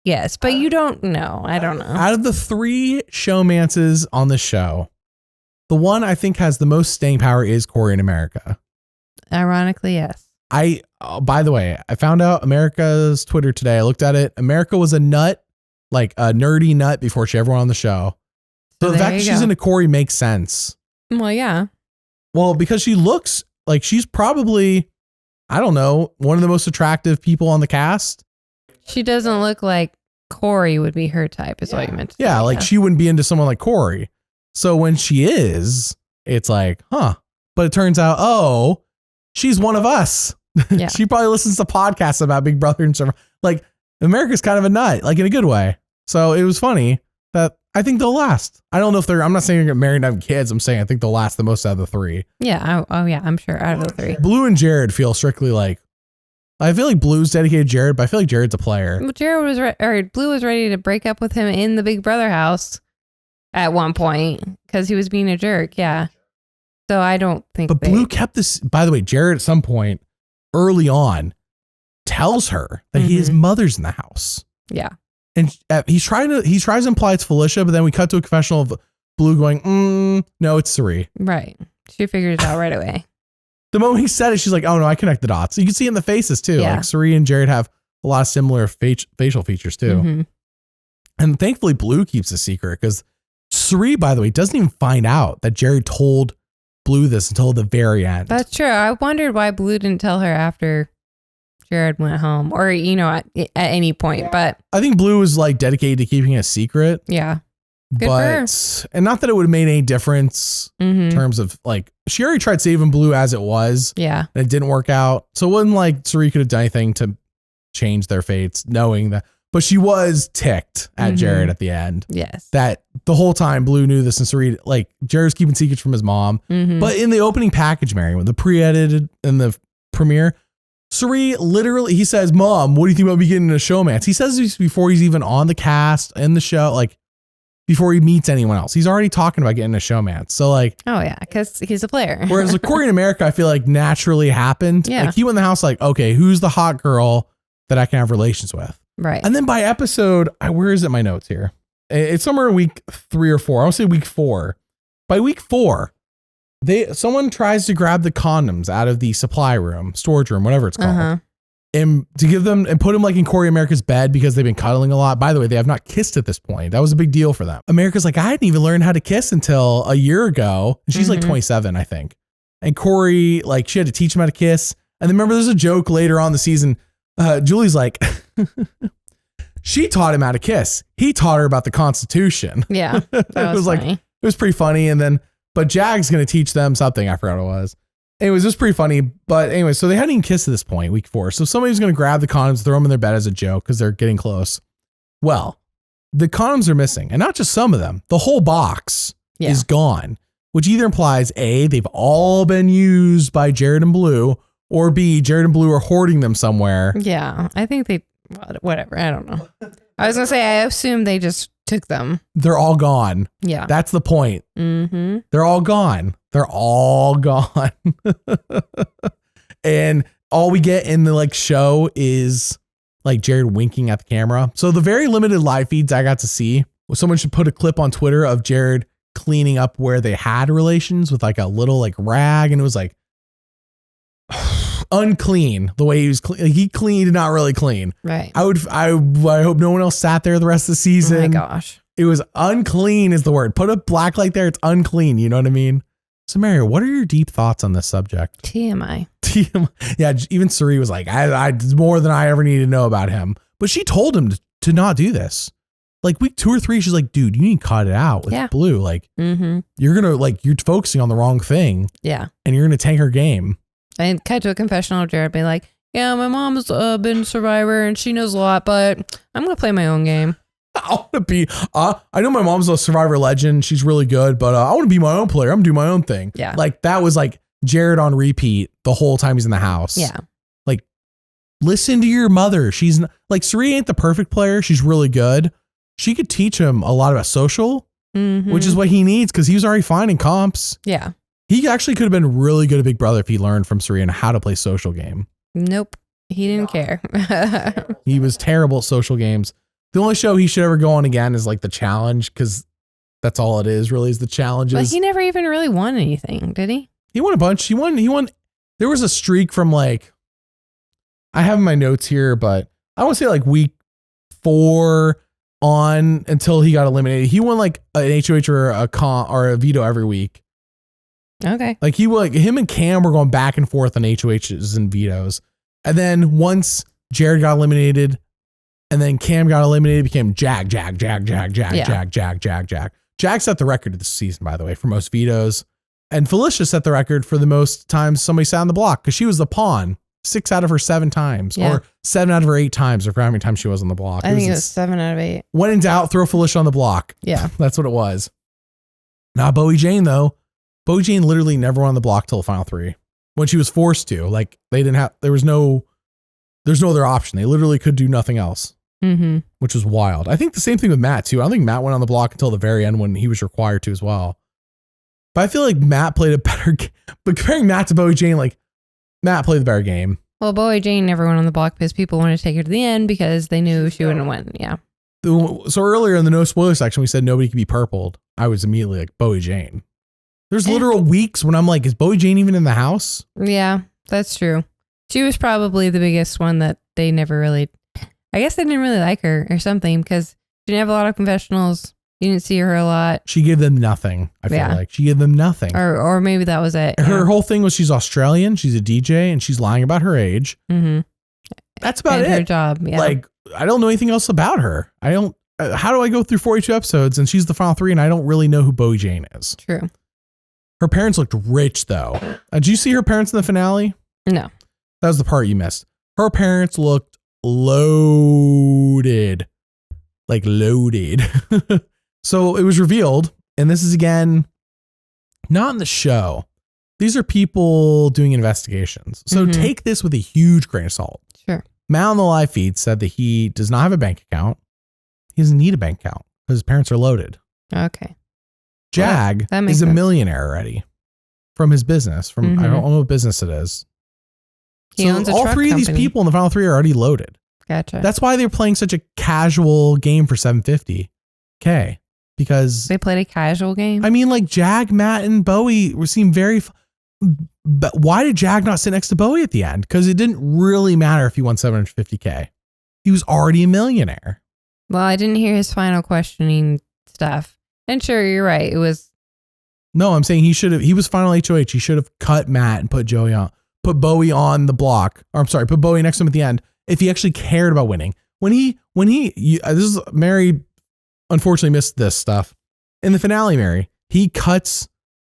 Yes, but you don't know. I don't know. Out of the 3 showmances on the show, the one I think has the most staying power is Corey in America. Ironically, yes. By the way, I found out America's Twitter today. I looked at it. America was a nut, like a nerdy nut before she ever went on the show. So the fact that she's into Corey makes sense. Well, yeah. Well, because she looks like she's probably, I don't know, one of the most attractive people on the cast. She doesn't look like Corey would be her type, is what you meant to say. Yeah, like she wouldn't be into someone like Corey. So when she is, it's like, huh. But it turns out, oh, she's one of us. Yeah. She probably listens to podcasts about Big Brother and stuff. Like, America's kind of a nut, like in a good way. So it was funny that I think they'll last. I don't know if I'm not saying they're getting married and have kids. I'm saying I think they'll last the most out of the 3. Yeah. Yeah, I'm sure out of the 3. Blue and Jared feel strictly like, I feel like Blue's dedicated to Jared, but I feel like Jared's a player. Well, Blue was ready to break up with him in the Big Brother house at one point because he was being a jerk. Yeah. So I don't think. But Blue kept this. By the way, Jared at some point early on tells her that his mother's in the house. Yeah. And he tries to imply it's Felicia, but then we cut to a confessional of Blue going, no, it's Cirie. Right. She figured it out right away. The moment he said it, she's like, oh no, I connect the dots. You can see it in the faces too. Yeah. Like Cirie and Jared have a lot of similar facial features too. And thankfully Blue keeps a secret, because Cirie, by the way, doesn't even find out that Jared told Blue this until the very end. That's true. I wondered why Blue didn't tell her after Jared went home, or, at any point, but I think Blue was like dedicated to keeping it a secret. Yeah. Good but, and not that it would have made any difference in terms of like, she already tried saving Blue as it was. Yeah. And it didn't work out. So it wasn't like Cirie could have done anything to change their fates, knowing that. But she was ticked at Jared at the end. Yes. That the whole time Blue knew this and Cirie, like Jared's keeping secrets from his mom. But in the opening package, Mary, when the pre-edited and the premiere, Cirie literally, he says, Mom, what do you think about me getting a showmance? He says this before he's even on the cast in the show, like before he meets anyone else. He's already talking about getting a showmance. So like, oh yeah, because he's a player. Whereas like Corey in America, I feel like naturally happened. Yeah. Like he went in the house like, okay, who's the hot girl that I can have relations with? Right. And then by episode, where is it? My notes here. It's somewhere in week 3 or 4. I want to say week 4. By week 4, someone tries to grab the condoms out of the supply room, storage room, whatever it's called, and to give them and put them like in Corey America's bed because they've been cuddling a lot. By the way, they have not kissed at this point. That was a big deal for them. America's like, I hadn't even learned how to kiss until a year ago. And she's like 27, I think. And Corey, like, she had to teach him how to kiss. And then remember, there's a joke later on in the season. Julie's like, she taught him how to kiss. He taught her about the Constitution. Yeah. It was funny. Like, it was pretty funny. And then, but Jag's going to teach them something. I forgot what it was. Anyways, it was pretty funny. But anyway, so they hadn't even kissed at this point, week 4. So somebody was going to grab the condoms, throw them in their bed as a joke because they're getting close. Well, the condoms are missing, and not just some of them. The whole box is gone, which either implies A, they've all been used by Jared and Blue, or B, Jared and Blue are hoarding them somewhere. Yeah, I think they, whatever. I don't know. I was going to say, I assume they just took them. They're all gone. Yeah. That's the point. They're all gone. They're all gone. And all we get in the like show is like Jared winking at the camera. So the very limited live feeds I got to see, someone should put a clip on Twitter of Jared cleaning up where they had relations with like a little like rag. And it was like unclean the way he was he cleaned, not really clean. Right. I hope no one else sat there the rest of the season. Oh my gosh. It was unclean is the word. Put a black light there. It's unclean. You know what I mean? So Mary, what are your deep thoughts on this subject? TMI. Yeah. Even Cirie was like, I more than I ever needed to know about him, but she told him to not do this. Like week 2 or 3, she's like, dude, you need to cut it out with Blue. Like you're going to like, you're focusing on the wrong thing. Yeah. And you're going to tank her game. And cut to a confessional of Jared being like, yeah, my mom's been a survivor and she knows a lot, but I'm going to play my own game. I want to be, I know my mom's a survivor legend. She's really good, but I want to be my own player. I'm going to do my own thing. Yeah. Like that was like Jared on repeat the whole time he's in the house. Yeah. Like listen to your mother. She's like, Cirie ain't the perfect player. She's really good. She could teach him a lot about social, which is what he needs because he was already fine in comps. Yeah. He actually could have been really good at Big Brother if he learned from Cirie on how to play social game. Nope. He didn't care. He was terrible at social games. The only show he should ever go on again is like The Challenge because that's all it is really is the challenges. But he never even really won anything, did he? He won a bunch. He won. There was a streak from like, I have my notes here, but I want to say like week 4 on until he got eliminated. He won like an HOH or a veto every week. Okay. Like him and Cam were going back and forth on HOHs and vetoes. And then once Jared got eliminated and then Cam got eliminated, it became Jag. Jag set the record this season, by the way, for most vetoes. And Felicia set the record for the most times somebody sat on the block because she was the pawn 6 out of her 7 times or 7 out of her 8 times or for how many times she was on the block. I think it was 7 out of 8. When in doubt, throw Felicia on the block. Yeah. That's what it was. Not Bowie Jane though. Bowie Jane literally never won on the block till the final 3 when she was forced to. Like there's no other option. They literally could do nothing else, which was wild. I think the same thing with Matt too. I don't think Matt went on the block until the very end when he was required to as well. But I feel like Matt played a better game. But comparing Matt to Bowie Jane, like Matt played the better game. Well, Bowie Jane never went on the block because people wanted to take her to the end because they knew she wouldn't win. Yeah. So earlier in the no spoiler section, we said nobody could be purpled. I was immediately like Bowie Jane. There's literal weeks when I'm like, is Bowie Jane even in the house? Yeah, that's true. She was probably the biggest one that they never really, I guess they didn't really like her or something because she didn't have a lot of confessionals. You didn't see her a lot. She gave them nothing. I feel like she gave them nothing. Or maybe that was it. Her whole thing was she's Australian. She's a DJ and she's lying about her age. That's about it. Her job. Yeah. Like, I don't know anything else about her. How do I go through 42 episodes and she's the final 3 and I don't really know who Bowie Jane is? True. Her parents looked rich though. Did you see her parents in the finale? No. That was the part you missed. Her parents looked loaded. Like loaded. So it was revealed, and this is again, not in the show. These are people doing investigations. So take this with a huge grain of salt. Sure. Matt on the live feed said that he does not have a bank account. He doesn't need a bank account because his parents are loaded. Okay. Jag is a millionaire already from his business. From I don't know what business it is. He owns a all truck three company. of these people in the final three are already loaded. Gotcha. That's why they're playing such a casual game for $750K, because they played a casual game. I mean, like Jag, Matt, and Bowie seem very. But why did Jag not sit next to Bowie at the end? Because it didn't really matter if he won $750K. He was already a millionaire. Well, I didn't hear his final questioning stuff. And sure, you're right. It was. No, I'm saying he should have. He was final HOH. He should have cut Matt and put Bowie on the block. Or I'm sorry, put Bowie next to him at the end. If he actually cared about winning, Mary unfortunately missed this stuff in the finale. Mary, he cuts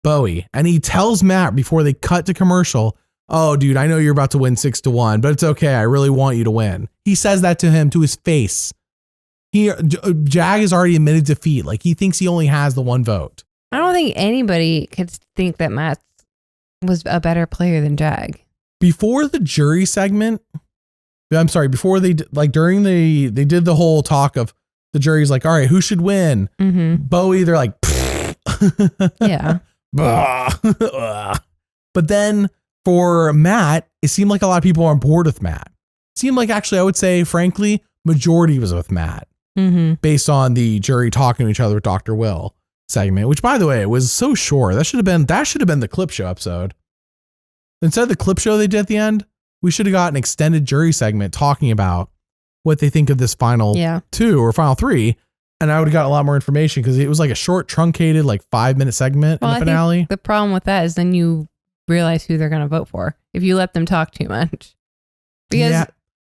Bowie and he tells Matt before they cut to commercial, "Oh, dude, I know you're about to win 6-1, but it's okay. I really want you to win." He says that to him to his face. Jag has already admitted defeat. Like he thinks he only has the one vote. I don't think anybody could think that Matt was a better player than Jag. Before the jury segment. I'm sorry, before they did the whole talk of the jury's like, all right, who should win? Bowie, they're like, yeah. But then for Matt, it seemed like a lot of people were on board with Matt. It seemed like actually, I would say, frankly, majority was with Matt based on the jury talking to each other with Dr. Will segment, which by the way, was so short. That should have been the clip show episode. Instead of the clip show they did at the end, we should have got an extended jury segment talking about what they think of this final two or final three. And I would have got a lot more information because it was like a short, truncated, like 5-minute segment in the finale. Think the problem with that is then you realize who they're going to vote for if you let them talk too much. Because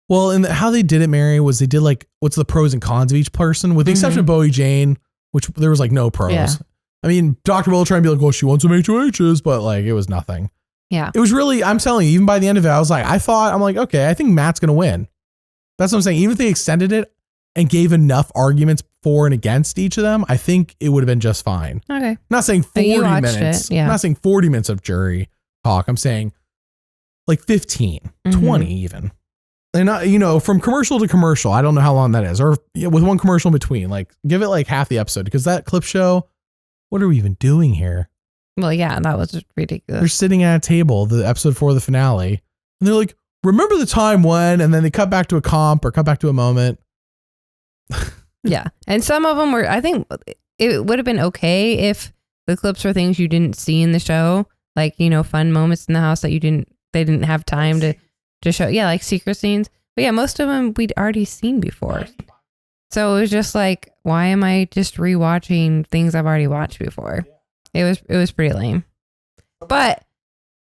well, and how they did it, Mary, was they did like, what's the pros and cons of each person, with the exception of Bowie Jane, which there was like no pros. Yeah. I mean, Dr. Will trying to be like, well, she wants some HOHs, but like it was nothing. Yeah. It was really, I'm telling you, even by the end of it, I'm like, okay, I think Matt's going to win. That's what I'm saying. Even if they extended it and gave enough arguments for and against each of them, I think it would have been just fine. Okay. I'm not saying 40 minutes. I'm not saying 40 minutes of jury talk. I'm saying like 15, 20 even. And not, from commercial to commercial. I don't know how long that is. Or with one commercial in between, like give it like half the episode, because that clip show, what are we even doing here? Well, yeah, that was just ridiculous. They're sitting at a table, the episode 4 of the finale, and they're like, remember the time when, and then they cut back to a comp or cut back to a moment. Yeah. And some of them were, I think it would have been okay if the clips were things you didn't see in the show, like, fun moments in the house that they didn't have time to show. Yeah, like secret scenes. But yeah, most of them we'd already seen before. So it was just like, why am I just rewatching things I've already watched before? It was pretty lame. But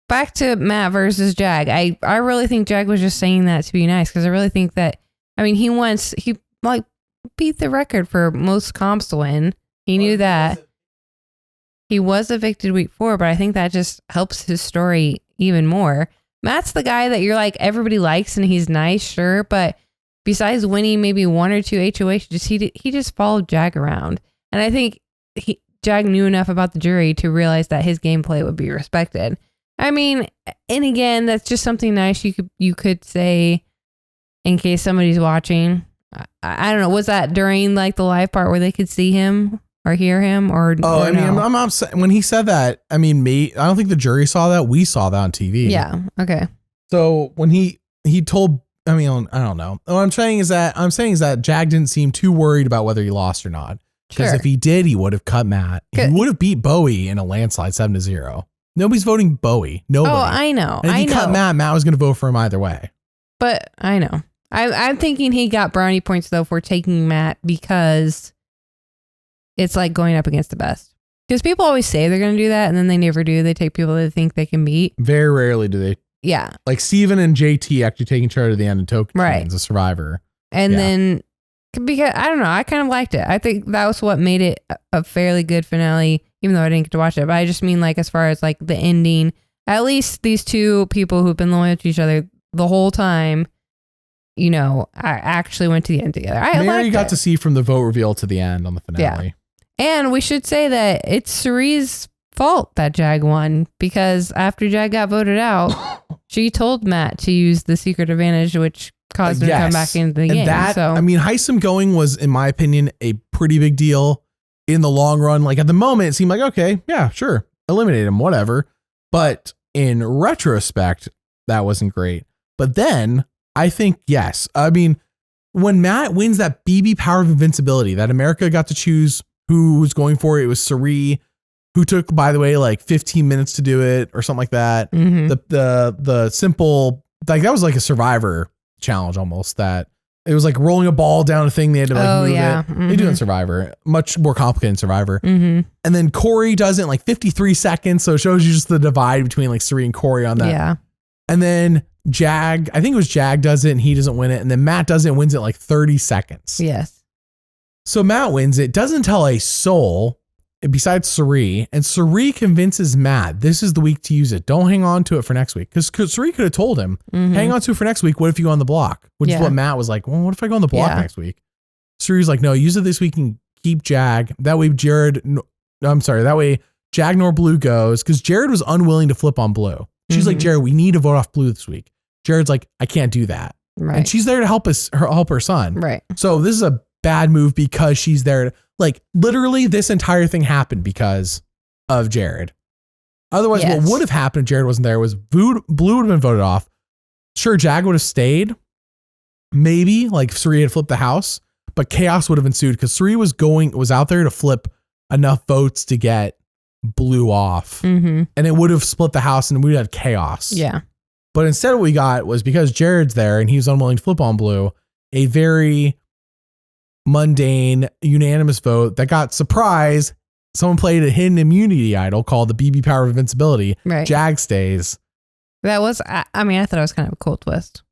back to Matt versus Jag. I really think Jag was just saying that to be nice, because I really think that, I mean, he beat the record for most comps to win. He knew that. He was evicted week 4, but I think that just helps his story even more. Matt's the guy that you're like, everybody likes and he's nice, sure, but besides winning maybe 1 or 2 HOHs, he just followed Jag around. And I think Jag knew enough about the jury to realize that his gameplay would be respected. I mean, and again, that's just something nice you could say in case somebody's watching. I don't know. Was that during like the live part where they could see him or hear him or? Oh, or I mean, I'm upset when he said that. I mean, I don't think the jury saw that. We saw that on TV. Yeah. Okay. So when he told, I mean, I don't know. What I'm saying is that Jag didn't seem too worried about whether he lost or not. Because if he did, he would have cut Matt. He would have beat Bowie in a landslide 7-0. Nobody's voting Bowie. Nobody. Oh, I know. And if he cut Matt was going to vote for him either way. But I know. I'm thinking he got brownie points though for taking Matt, because it's like going up against the best. Because people always say they're going to do that and then they never do. They take people they think they can beat. Very rarely do they. Yeah. Like Steven and JT actually taking charge of the end and Tokens a survivor. And then, because I don't know, I kind of liked it. I think that was what made it a fairly good finale, even though I didn't get to watch it. But I just mean like as far as like the ending, at least these two people who've been loyal to each other the whole time I actually went to the end together. Mary got to see from the vote reveal to the end on the finale. Yeah. And we should say that it's Cirie's fault that Jag won, because after Jag got voted out, she told Matt to use the secret advantage, which caused him to come back into the game. Heisem going was, in my opinion, a pretty big deal in the long run. Like at the moment, it seemed like, okay, yeah, sure, eliminate him, whatever. But in retrospect, that wasn't great. But then I think, yes, when Matt wins that BB power of invincibility, that America got to choose who was going for it. It was Cirie, who took, by the way, like 15 minutes to do it or something like that. Mm-hmm. The simple, like that was like a Survivor challenge almost, that it was like rolling a ball down a thing. They had to move it. Mm-hmm. They do it in Survivor, much more complicated in Survivor. Mm-hmm. And then Corey does it in like 53 seconds. So it shows you just the divide between like Cirie and Corey on that. Yeah. And then Jag, I think it was Jag does it and he doesn't win it. And then Matt does it and wins it like 30 seconds. Yes. So Matt wins it, doesn't tell a soul besides Cirie, and Cirie convinces Matt, this is the week to use it. Don't hang on to it for next week. Because Cirie could have told him, hang on to it for next week. What if you go on the block? Which is what Matt was like, well, what if I go on the block next week? Cirie's like, no, use it this week and keep Jag. That way that way Jag nor Blue goes, because Jared was unwilling to flip on Blue. She's like, Jared, we need to vote off Blue this week. Jared's like, I can't do that. Right. And she's there to help her son. Right. So this is a bad move because she's there. Like literally this entire thing happened because of Jared. Otherwise, what would have happened if Jared wasn't there was Blue would have been voted off. Sure, Jag would have stayed. Maybe like Cirie had flipped the house, but chaos would have ensued because Cirie was out there to flip enough votes to get Blue off. Mm-hmm. And it would have split the house and we would have had chaos. Yeah. But instead what we got was, because Jared's there and he was unwilling to flip on Blue, a very mundane, unanimous vote that got surprise. Someone played a hidden immunity idol called the BB power of invincibility. Right. Jag stays. That was, I thought it was kind of a cool twist.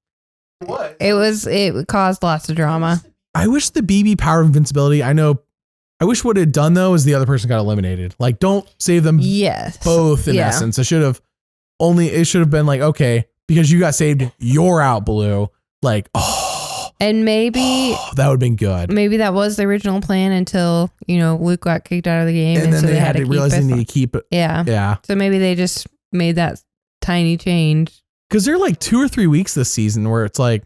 What? It caused lots of drama. I wish the BB power of invincibility, I wish what it had done though is the other person got eliminated. Like, don't save them both in essence. It should have been like, okay, because you got saved, you're out, Blue. Like, and maybe that would have been good. Maybe that was the original plan until, Luke got kicked out of the game. And then so they had to realize they need to keep it. Yeah. Yeah. So maybe they just made that tiny change. Because there are like 2 or 3 weeks this season where it's like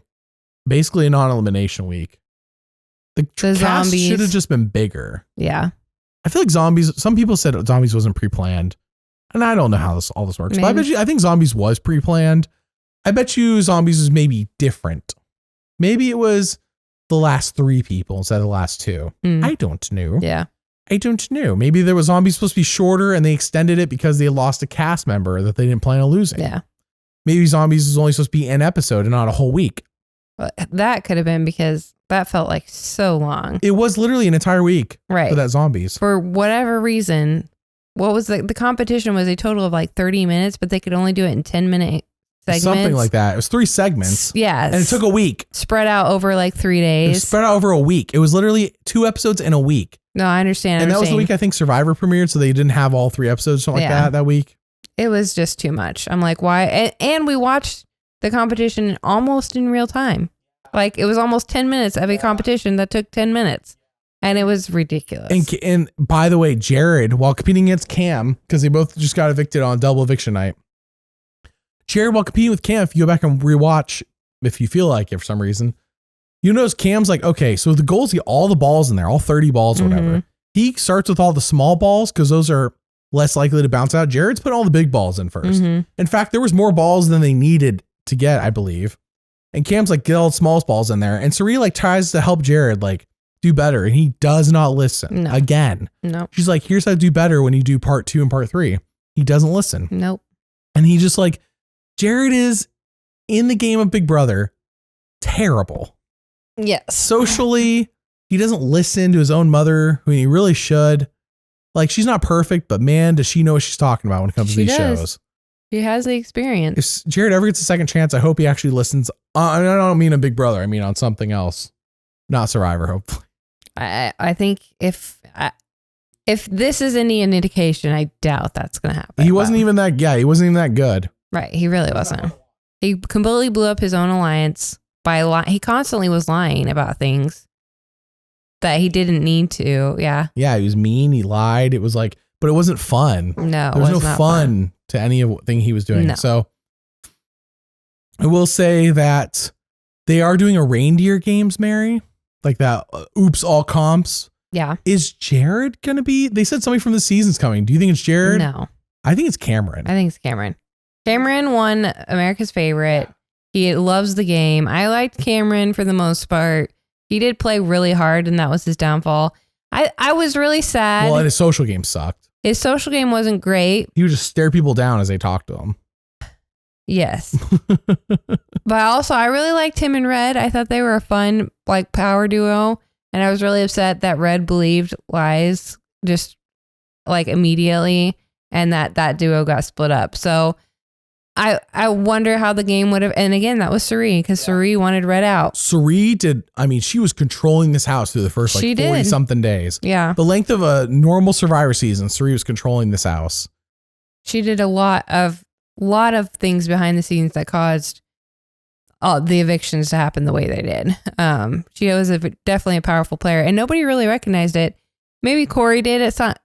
basically a non-elimination week. The cast zombies should have just been bigger. Yeah. I feel like some people said zombies wasn't pre-planned. And I don't know how all this works. Maybe. But I think zombies was pre-planned. I bet you zombies is maybe different. Maybe it was the last 3 people instead of the last 2. I don't know. Yeah. I don't know. Maybe there was zombies supposed to be shorter and they extended it because they lost a cast member that they didn't plan on losing. Yeah. Maybe zombies is only supposed to be an episode and not a whole week. But that could have been because that felt like so long. It was literally an entire week for that zombies. For whatever reason, what was the competition was a total of like 30 minutes, but they could only do it in 10-minute segments. Something like that. It was 3 segments. Yeah. And it took a week. Spread out over like 3 days. It was spread out over a week. It was literally 2 episodes in a week. No, I understand. And that was the week I think Survivor premiered, so they didn't have all 3 episodes, something like that week. It was just too much. I'm like, why? And we watched the competition almost in real time. Like it was almost 10 minutes of a competition that took 10 minutes. And it was ridiculous. And by the way, Jared, while competing against Cam, because they both just got evicted on double eviction night. Jared, while competing with Cam, if you go back and rewatch, if you feel like it for some reason, you notice Cam's like, okay, so the goal is to get all the balls in there, all 30 balls or whatever. He starts with all the small balls because those are less likely to bounce out. Jared's put all the big balls in first. In fact, there was more balls than they needed to get, I believe. And Cam's like, get all the smallest balls in there. And Cirie like tries to help Jared like do better. And he does not listen again. No. She's like, here's how to do better when you do part 2 and part 3. He doesn't listen. Nope. And he just like, Jared is in the game of Big Brother. Terrible. Yes. Socially, he doesn't listen to his own mother, who he really should. Like, she's not perfect, but man, does she know what she's talking about when it comes to these shows. He has the experience. If Jared ever gets a second chance, I hope he actually listens. I don't mean on Big Brother. I mean on something else. Not Survivor, hopefully. I think if this is any indication, I doubt that's going to happen. He wasn't even that, he wasn't even that good. Right. He really wasn't. He completely blew up his own alliance. He constantly was lying about things that he didn't need to. Yeah. Yeah, he was mean. He lied. It was like, but it wasn't fun. No, there was no fun to any of thing he was doing. No. So I will say that they are doing a reindeer games, Mary, like that. Oops, all comps. Yeah. Is Jared going to be? They said somebody from the season's coming. Do you think it's Jared? No. I think it's Cameron. I think it's Cameron. Cameron won America's Favorite. He loves the game. I liked Cameron for the most part. He did play really hard, and that was his downfall. I was really sad. Well, and his social game sucked. His social game wasn't great. He would just stare people down as they talked to him. Yes. But also, I really liked him and Red. I thought they were a fun, like, power duo. And I was really upset that Red believed lies just, like, immediately. And that duo got split up. So I wonder how the game would have. And again, that was Cirie, because Cirie wanted Red out. Cirie did. I mean, she was controlling this house through the first 40 something days. Yeah. The length of a normal Survivor season, Cirie was controlling this house. She did a lot of things behind the scenes that caused the evictions to happen the way they did. She was definitely a powerful player, and nobody really recognized it. Maybe Corey did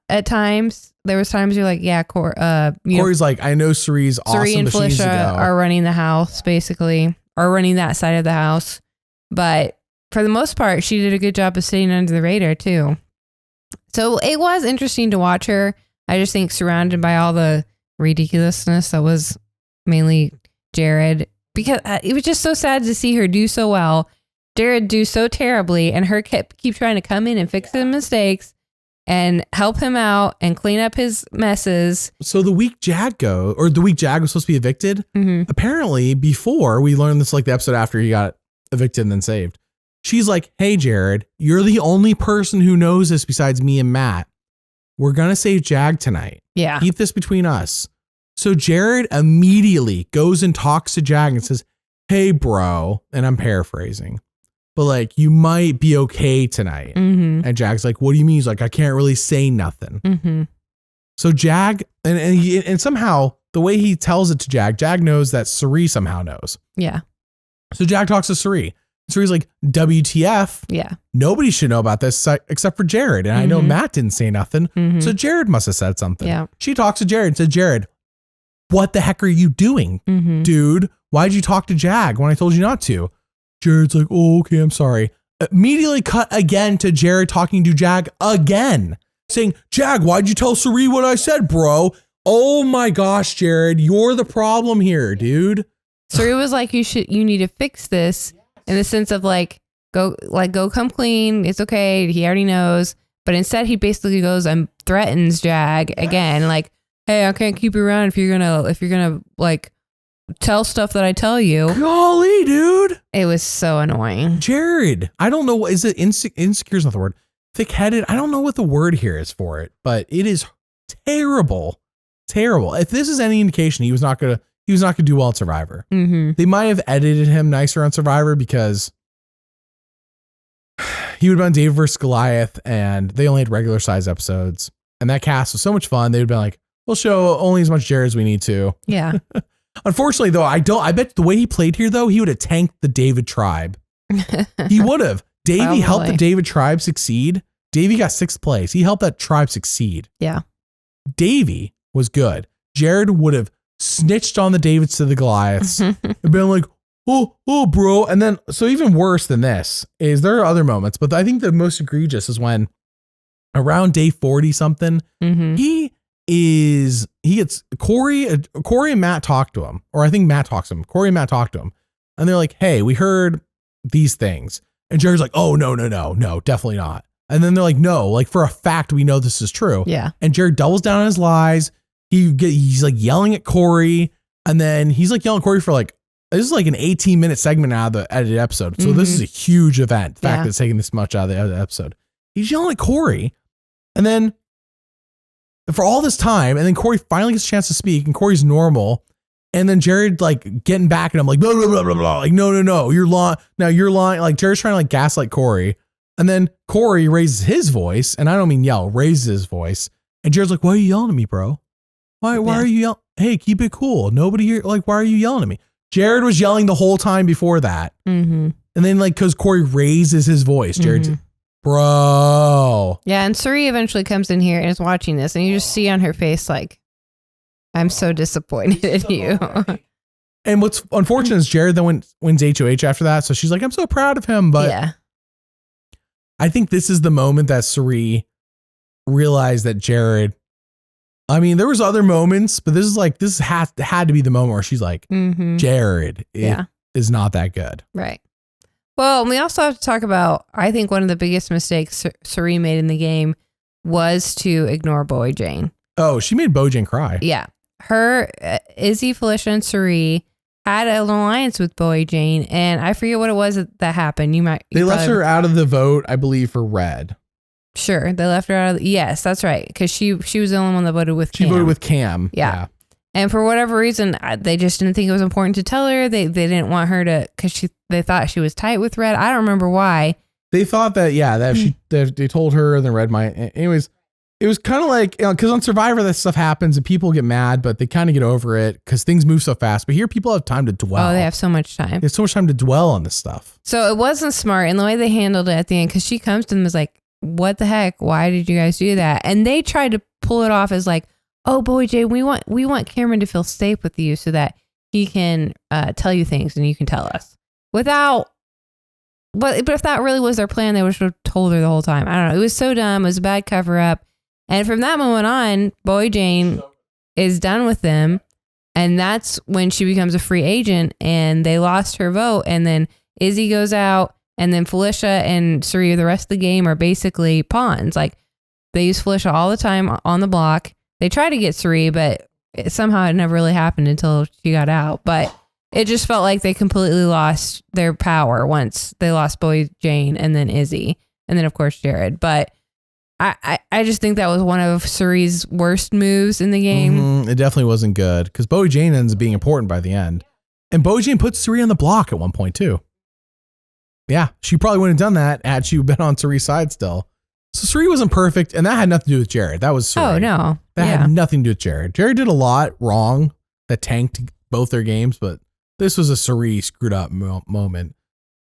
at times. There was times you're like, yeah, Corey's like, I know Cirie's awesome, Cirie and but Felicia are running the house, basically, or running that side of the house. But for the most part, she did a good job of staying under the radar too. So it was interesting to watch her. I just think surrounded by all the ridiculousness that was mainly Jared, because it was just so sad to see her do so well, Jared do so terribly, and her keep trying to come in and fix his mistakes and help him out and clean up his messes. So the week Jag was supposed to be evicted. Mm-hmm. Apparently, before we learned this, like the episode after he got evicted and then saved, she's like, "Hey, Jared, you're the only person who knows this besides me and Matt. We're gonna save Jag tonight. Yeah, keep this between us." So Jared immediately goes and talks to Jag and says, "Hey, bro," and I'm paraphrasing, but like, you might be okay tonight. Mm-hmm. And Jag's like, "What do you mean?" He's like, "I can't really say nothing." Mm-hmm. So Jag, and somehow the way he tells it to Jag knows that Cirie somehow knows. Yeah. So Jag talks to Cirie. Cirie's like, WTF? Yeah. Nobody should know about this except for Jared. And I know Matt didn't say nothing. So Jared must have said something. Yeah. She talks to Jared and said, "Jared, what the heck are you doing? Dude, why'd you talk to Jag when I told you not to?" Jared's like, "Oh, okay, I'm sorry." Immediately cut again to Jared talking to Jag again, saying, "Jag, why'd you tell Cirie what I said, bro? Oh my gosh, Jared, you're the problem here, dude." Cirie was like, you need to fix this in the sense of go come clean. It's okay. He already knows. But instead he basically goes and threatens Jag again. Like, "Hey, I can't keep you around if you're gonna like tell stuff that I tell you." Golly, dude. It was so annoying. Jared, I don't know. What is it? Insecure is not the word. Thick-headed. I don't know what the word here is for it, but it is terrible. Terrible. If this is any indication, he was not gonna do well at Survivor. They might have edited him nicer on Survivor because he would have been David versus Goliath, and they only had regular size episodes. And that cast was so much fun. They would have been like, "We'll show only as much Jared as we need to." Yeah. Unfortunately, though, I bet the way he played here, though, he would have tanked the David tribe. He would have. Davey helped the David tribe succeed. Davey got 6th place. He helped that tribe succeed. Yeah. Davey was good. Jared would have snitched on the Davids to the Goliaths and been like, oh, bro. And then, so even worse than this is there are other moments, but I think the most egregious is when around day 40 something, he gets Corey and Matt talk to him, or I think Matt talks to him. Corey and Matt talk to him, and they're like, "Hey, we heard these things." And Jared's like, "Oh, no, definitely not." And then they're like, "No, like for a fact, we know this is true." Yeah. And Jared doubles down on his lies. He's like yelling at Corey, and then he's like yelling at Corey for like, this is like an 18-minute segment out of the edited episode. So this is a huge event. The fact that it's taking this much out of the episode. He's yelling at Corey, and then for all this time, and then Corey finally gets a chance to speak, and Corey's normal. And then Jared like getting back at him like, blah, blah, blah, blah, blah. Like, no, you're lying. Now you're lying. Like Jared's trying to like gaslight Corey. And then Corey raises his voice, and I don't mean yell, raises his voice. And Jared's like, "Why are you yelling at me, bro? Why are you yelling? Hey, keep it cool. Nobody here. Like, why are you yelling at me?" Jared was yelling the whole time before that. Mm-hmm. And then like, cause Corey raises his voice, Jared's bro. Yeah. And Cirie eventually comes in here and is watching this, and you just see on her face, like, I'm so disappointed in you. And what's unfortunate is Jared then wins HOH after that. So she's like, I'm so proud of him. But yeah. I think this is the moment that Cirie realized that Jared, I mean, there was other moments, but this had to be the moment where she's like, Jared is not that good. Right. Well, we also have to talk about, I think one of the biggest mistakes Cirie made in the game was to ignore Bowie Jane. Oh, she made Bowie Jane cry. Yeah. Her, Izzy, Felicia, and Cirie had an alliance with Bowie Jane, and I forget what it was that happened. They left her out of the vote, I believe, for Red. Sure, they left her out of yes, that's right, because she was the only one that voted with Cam. She voted with Cam. Yeah. And for whatever reason, they just didn't think it was important to tell her. They didn't want her to, because they thought she was tight with Red. I don't remember why. They thought that they told her, and then Red might. Anyways, it was kind of like, because on Survivor that stuff happens and people get mad, but they kind of get over it because things move so fast. But here people have time to dwell. Oh, they have so much time. There's so much time to dwell on this stuff. So it wasn't smart in the way they handled it at the end, because she comes to them and is like, what the heck? Why did you guys do that? And they tried to pull it off as like, oh, Bowie Jane, we want Cameron to feel safe with you so that he can tell you things and you can tell us. But if that really was their plan, they would have told her the whole time. I don't know. It was so dumb. It was a bad cover up. And from that moment on, Bowie Jane is done with them. And that's when she becomes a free agent, and they lost her vote. And then Izzy goes out, and then Felicia and Cirie, the rest of the game, are basically pawns. Like, they use Felicia all the time on the block. They try to get Cirie, but somehow it never really happened until she got out. But it just felt like they completely lost their power once they lost Bowie Jane and then Izzy. And then, of course, Jared. But I just think that was one of Cirie's worst moves in the game. It definitely wasn't good, because Bowie Jane ends up being important by the end. And Bowie Jane puts Cirie on the block at one point, too. Yeah, she probably wouldn't have done that had she been on Cirie's side still. So Cirie wasn't perfect, and that had nothing to do with Jared. That was Cirie. Oh, no. That had nothing to do with Jared. Jared did a lot wrong that tanked both their games, but this was a Cirie screwed up moment.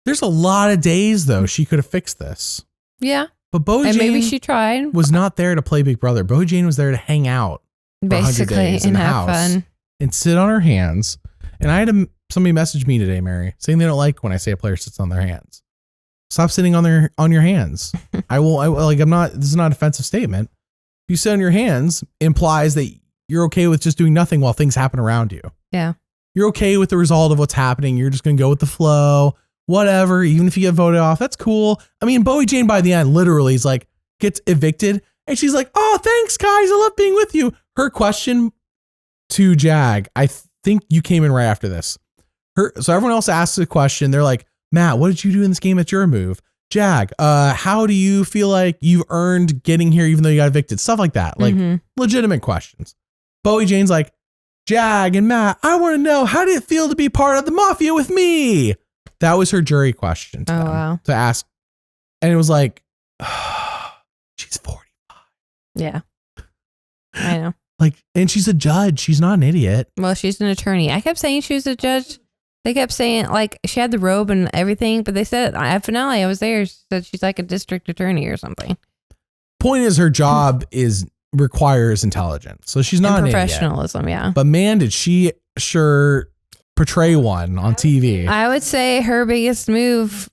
There's a lot of days, though, she could have fixed this. Yeah. But Bowie Jane maybe she tried. Was not there to play Big Brother. Bowie Jane was there to hang out for 100 days in the have house fun and sit on her hands. And I had somebody message me today, Mary, saying they don't like when I say a player sits on their hands. Stop sitting on your hands. This is not an offensive statement. If you sit on your hands, implies that you're okay with just doing nothing while things happen around you. Yeah. You're okay with the result of what's happening. You're just going to go with the flow. Whatever, even if you get voted off, that's cool. I mean, Bowie Jane by the end literally is like, gets evicted, and she's like, oh, thanks, guys. I love being with you. Her question to Jag, I think you came in right after this. So everyone else asks a question. They're like, Matt, what did you do in this game? That's your move. Jag, how do you feel like you've earned getting here even though you got evicted? Stuff like that. Like legitimate questions. Bowie Jane's like, Jag and Matt, I want to know, how did it feel to be part of the mafia with me? That was her jury question to ask. And it was like, she's 45. Yeah. I know. Like, and she's a judge. She's not an idiot. Well, she's an attorney. I kept saying she was a judge. They kept saying, like, she had the robe and everything, but they said at finale, I was there, she said she's like a district attorney or something. Point is, her job requires intelligence. So she's not and an professionalism, idiot. Yeah. But man, did she sure portray one on TV. I would say her biggest move,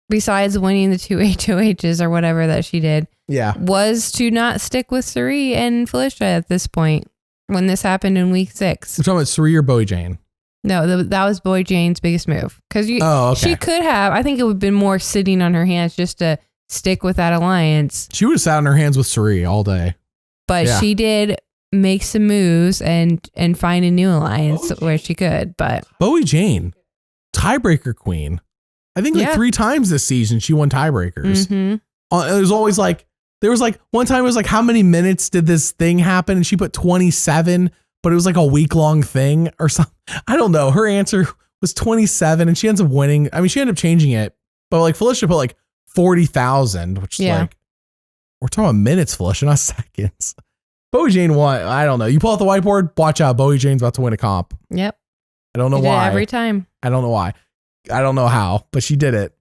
besides winning the 2 HOHs or whatever that she did, was to not stick with Cirie and Felicia at this point when this happened in week 6. We're talking about Cirie or Bowie Jane? No, that was Bowie Jane's biggest move. Because she could have, I think it would have been more sitting on her hands just to stick with that alliance. She would have sat on her hands with Cirie all day. But she did make some moves and find a new alliance where she could. But Bowie Jane, tiebreaker queen. I think 3 times this season she won tiebreakers. It was always like, there was like one time it was like, how many minutes did this thing happen? And she put 27, but it was like a week-long thing or something. I don't know. Her answer was 27 and she ends up winning. I mean, she ended up changing it, but like Felicia put like 40,000, which is like, we're talking about minutes, Felicia, not seconds. Bowie Jane won. I don't know. You pull out the whiteboard, watch out. Bowie Jane's about to win a comp. Yep. I don't know why. Every time. I don't know why. I don't know how, but she did it.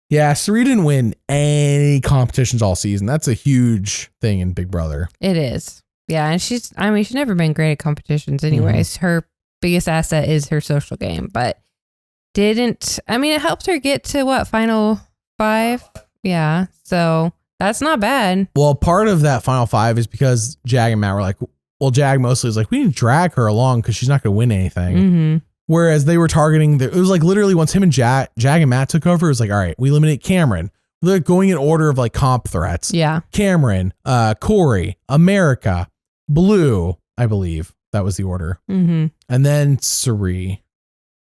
Yeah, Cirie didn't win any competitions all season. That's a huge thing in Big Brother. It is. Yeah, and she's never been great at competitions anyways. Her biggest asset is her social game, but it helped her get to what, final 5? Yeah, so that's not bad. Well, part of that final 5 is because Jag and Matt were like, well, Jag mostly was like, we need to drag her along because she's not going to win anything. Mm-hmm. Whereas they were targeting, it was like literally once him and Jag and Matt took over, it was like, all right, we eliminate Cameron. They're going in order of like comp threats. Yeah. Cameron, Corey, America, Blue, I believe that was the order. Mm-hmm. And then Cirie,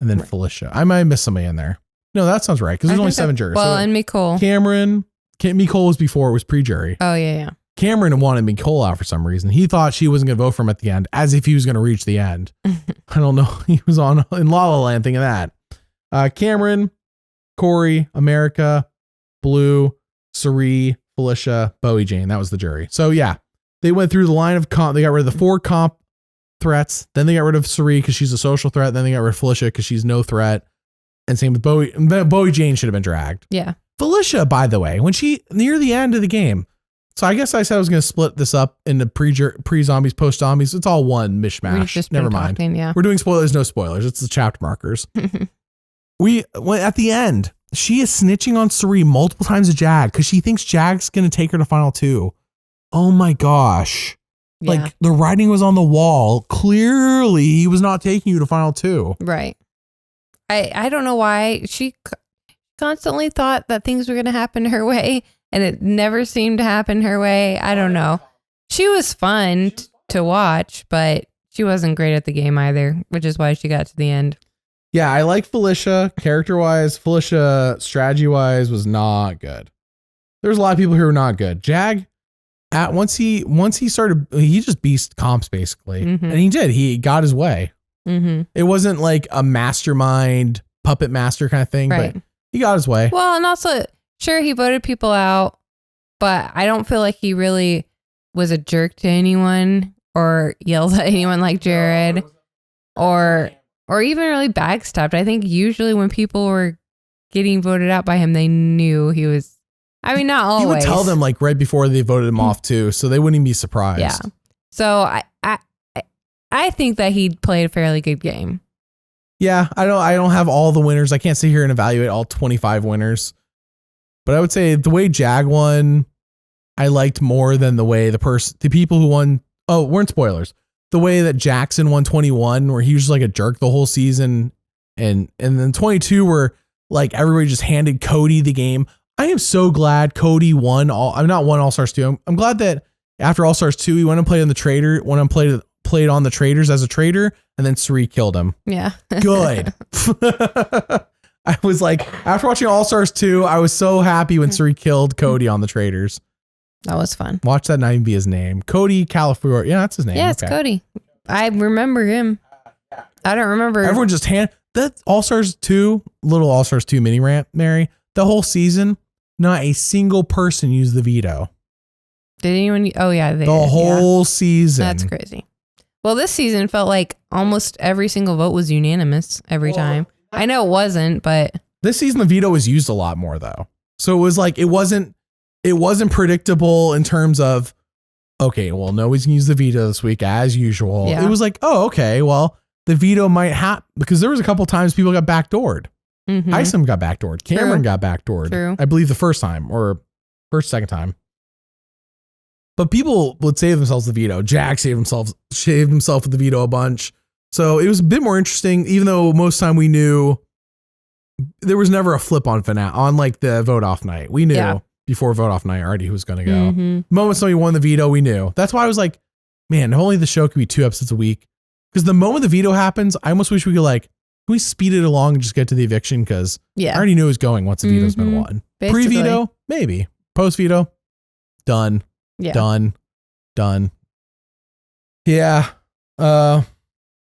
and then Felicia. I might miss somebody in there. No, that sounds right because there's only 7 jurors. Well, so and Nicole. Nicole was before, it was pre-jury. Oh, yeah. Cameron wanted Nicole out for some reason. He thought she wasn't going to vote for him at the end, as if he was going to reach the end. I don't know. He was in La La Land thinking that. Cameron, Corey, America, Blue, Cirie, Felicia, Bowie Jane. That was the jury. So yeah, they went through the line of comp. They got rid of the 4 comp threats. Then they got rid of Cirie because she's a social threat. Then they got rid of Felicia because she's no threat. And same with Bowie. Bowie Jane should have been dragged. Yeah. Felicia, by the way, when she near the end of the game. So I guess I said I was going to split this up into pre-zombies, post-zombies. It's all one mishmash. Never mind. Yeah. We're doing spoilers, no spoilers. It's the chapter markers. At the end, she is snitching on Cirie multiple times to Jag because she thinks Jag's going to take her to final 2. Oh my gosh. Yeah. Like the writing was on the wall. Clearly he was not taking you to final 2. Right. I don't know why she constantly thought that things were going to happen her way. And it never seemed to happen her way. I don't know. She was fun to watch, but she wasn't great at the game either, which is why she got to the end. Yeah, I like Felicia character-wise. Felicia strategy-wise was not good. There's a lot of people who are not good. Jag, once he started, he just beast comps basically. Mm-hmm. And he did. He got his way. Mm-hmm. It wasn't like a mastermind, puppet master kind of thing, right. But he got his way. Well, and also... Sure, he voted people out, but I don't feel like he really was a jerk to anyone or yelled at anyone like Jared or even really backstabbed. I think usually when people were getting voted out by him, they knew he was, not always. He would tell them like right before they voted him off too, so they wouldn't even be surprised. Yeah. So I think that he played a fairly good game. Yeah, I don't have all the winners. I can't sit here and evaluate all 25 winners. But I would say the way Jag won, I liked more than the way the people who won. Oh, weren't spoilers. The way that Jackson won 21, where he was just like a jerk the whole season. And then 22, where like everybody just handed Cody the game. I am so glad Cody won not won All-Stars 2. I'm glad that after All-Stars 2, he went and played on the trader, played on the traders as a trader, and then Cirie killed him. Yeah. Good. I was like, after watching All-Stars 2, I was so happy when Cirie killed Cody on the traders. That was fun. Watch that not even be his name. Cody Califurio. Yeah, that's his name. Yeah, it's Cody. I remember him. I don't remember. Everyone just that All-Stars 2, little All-Stars 2 mini rant, Mary, the whole season, not a single person used the veto. Did anyone? Oh, yeah. The whole season. That's crazy. Well, this season felt like almost every single vote was unanimous every time. I know it wasn't, but this season the veto was used a lot more though. So it was like it wasn't predictable in terms of okay, well, nobody's gonna use the veto this week as usual. Yeah. It was like, oh, okay, well, the veto might happen because there was a couple times people got backdoored. Mm-hmm. Isom got backdoored. Cameron got backdoored. True. I believe the first time or second time. But people would save themselves the veto. Jack shaved himself with the veto a bunch. So it was a bit more interesting, even though most time we knew there was never a flip on like the vote off night. We knew before vote off night already who was going to go. Mm-hmm. The moment somebody won the veto, we knew. That's why I was like, man, if only the show could be 2 episodes a week. Because the moment the veto happens, I almost wish we could like, can we speed it along and just get to the eviction? Because I already knew it was going once the veto's been won. Basically. Pre-veto, maybe. Post-veto, done. Yeah. Done. Yeah.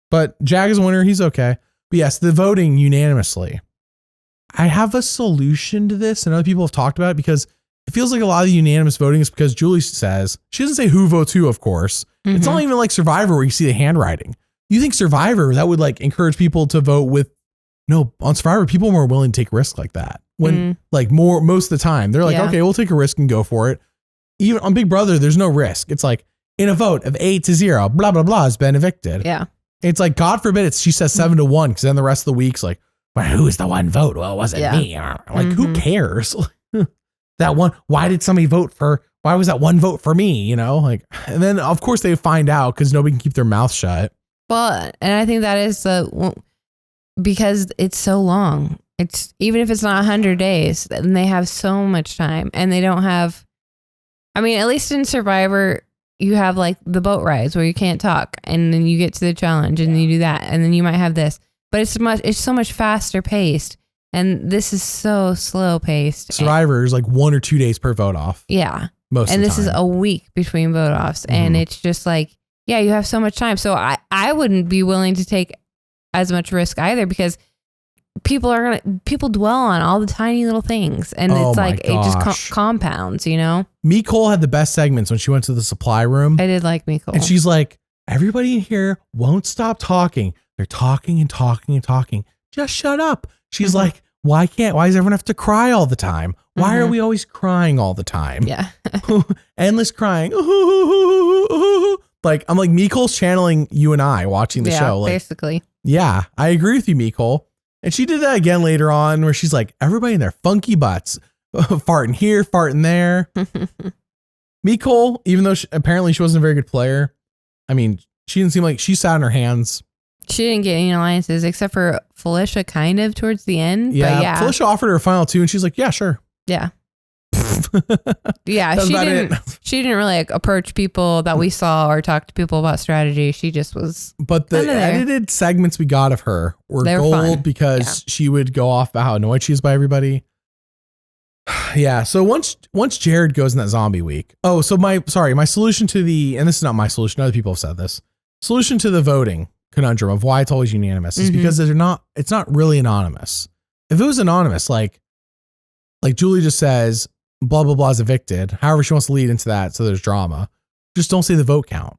But Jag is a winner. He's okay. But yes, the voting unanimously. I have a solution to this, and other people have talked about it because it feels like a lot of the unanimous voting is because Julie says, she doesn't say who votes who, of course. Mm-hmm. It's not even like Survivor where you see the handwriting. you think Survivor, that would like encourage people to vote with, no, on Survivor, people are more willing to take risks like that. When like most of the time they're like, okay, we'll take a risk and go for it. Even on Big Brother, there's no risk. It's like in a vote of 8-0, blah, blah, blah has been evicted. Yeah. It's like, God forbid she says 7-1. Cause then the rest of the week's like, well, who is the one vote? Well, it wasn't me. Like, who cares? That one, why did somebody why was that one vote for me? You know, like, and then of course they find out because nobody can keep their mouth shut. Well, and I think that is because it's so long. It's even if it's not 100 days, and they have so much time, and they don't have. I mean, at least in Survivor, you have like the boat rides where you can't talk, and then you get to the challenge, and you do that, and then you might have this. But it's so much faster paced, and this is so slow paced. Survivor is like 1 or 2 days per vote off. Yeah, most. And of the this time. is a week between vote offs, and it's just like, yeah, you have so much time. So I wouldn't be willing to take as much risk either, because people dwell on all the tiny little things, and it's like it just compounds, you know. Mecole had the best segments when she went to the supply room. I did like Mecole, and she's like, everybody in here won't stop talking. They're talking and talking and talking. Just shut up. She's like, why does everyone have to cry all the time? Why are we always crying all the time? Yeah. Endless crying. Like, I'm like, Mecole's channeling you and I watching the show. Like, basically. Yeah, I agree with you, Mecole. And she did that again later on where she's like, everybody in their funky butts, farting here, farting there. Mecole, even though apparently she wasn't a very good player, I mean, she didn't seem like she sat on her hands. She didn't get any alliances except for Felicia kind of towards the end. Yeah, but yeah. Felicia offered her a final 2 and she's like, yeah, sure. Yeah. Yeah, she didn't really like approach people that we saw or talk to people about strategy. She just was. But the edited segments we got of her were gold fun. Because she would go off about how annoyed she is by everybody. Yeah. So once Jared goes in that zombie week. Oh, so my solution to and this is not my solution. Other people have said this. Solution to the voting conundrum of why it's always unanimous is because it's not really anonymous. If it was anonymous, like Julie just says, blah, blah, blah is evicted. However she wants to lead into that. So there's drama. Just don't say the vote count.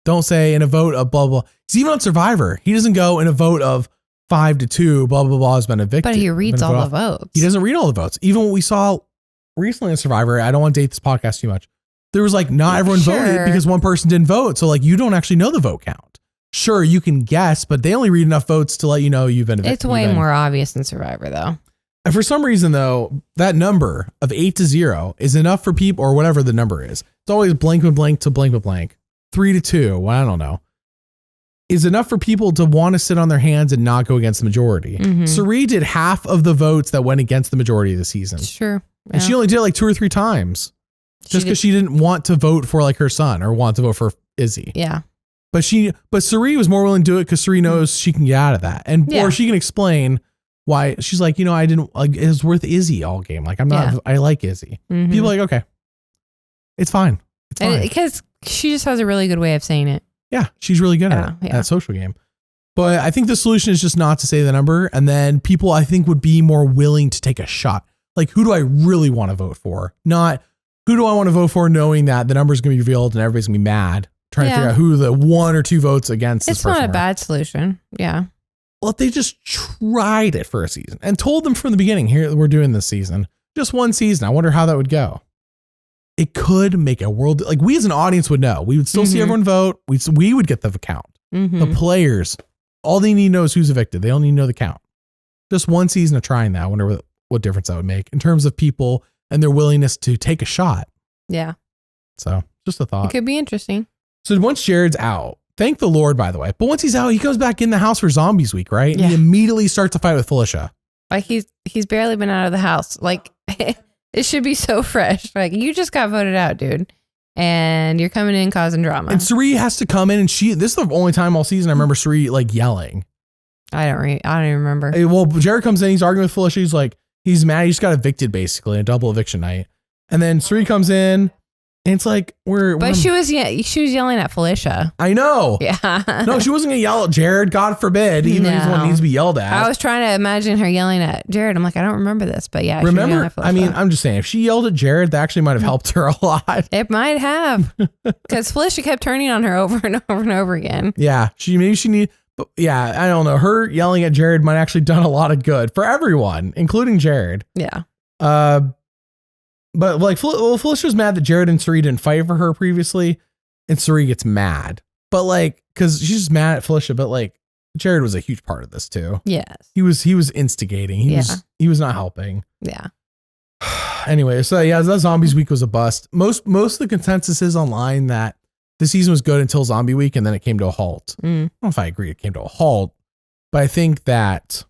Don't say in a vote of blah, blah. Because even on Survivor, he doesn't go in a vote of 5-2, blah, blah, blah has been evicted. But he reads all the votes. He doesn't read all the votes. Even what we saw recently in Survivor, I don't want to date this podcast too much. There was like not everyone voted because one person didn't vote. So like you don't actually know the vote count. Sure, you can guess, but they only read enough votes to let you know you've been evicted. It's way more obvious in Survivor though. And for some reason, though, that number of 8-0 is enough for people, or whatever the number is. It's always blank to blank to blank to blank. 3-2, well, I don't know. Is enough for people to want to sit on their hands and not go against the majority. Cirie did half of the votes that went against the majority of the season. Sure. Yeah. And she only did it like 2 or 3 times. Just because she didn't want to vote for like her son or want to vote for Izzy. Yeah. But Cirie was more willing to do it because Cirie knows she can get out of that. Or she can explain why she's like, I didn't like, it was worth Izzy all game. Like, I'm not, I like Izzy. People are like, okay, it's fine. It's fine. Because she just has a really good way of saying it. Yeah. She's really good at that social game. But I think the solution is just not to say the number. And then people, I think, would be more willing to take a shot. Like, who do I really want to vote for? Not who do I want to vote for knowing that the number is going to be revealed and everybody's going to be mad trying to figure out who the 1 or 2 votes against this person. It's not a bad solution. Yeah. Well, if they just tried it for a season and told them from the beginning, here, we're doing this season, just 1 season. I wonder how that would go. It could make a world, like we as an audience would know. We would still see everyone vote. We would get the count. The players, all they need to know is who's evicted. They only need to know the count. Just 1 season of trying that. I wonder what difference that would make in terms of people and their willingness to take a shot. Yeah. So just a thought. It could be interesting. So once Jared's out, thank the Lord, by the way. But once he's out, he goes back in the house for Zombies Week, right? And he immediately starts to fight with Felicia. Like he's barely been out of the house. Like it should be so fresh. Like you just got voted out, dude. And you're coming in causing drama. And Cirie has to come in and this is the only time all season I remember Cirie like yelling. I don't even remember. Well, Jared comes in, he's arguing with Felicia. He's like, he's mad. He just got evicted basically, a double eviction night. And then Cirie comes in And it's like But she was yelling at Felicia. I know. Yeah. No, she wasn't gonna yell at Jared. God forbid. Even though he's the one who needs to be yelled at. I was trying to imagine her yelling at Jared. I'm like, I don't remember this, but yeah. Remember? I mean, I'm just saying, if she yelled at Jared, that actually might have helped her a lot. It might have, because Felicia kept turning on her over and over and over again. Yeah, but yeah, I don't know. Her yelling at Jared might actually done a lot of good for everyone, including Jared. Yeah. But like, Felicia was mad that Jared and Cirie didn't fight for her previously, and Cirie gets mad. But like, because she's just mad at Felicia, but like, Jared was a huge part of this too. Yes. He was instigating. He was not helping. Yeah. Anyway, so yeah, that Zombies Week was a bust. Most of the consensus is online that the season was good until Zombie Week, and then it came to a halt. I don't know if I agree it came to a halt, but I think that.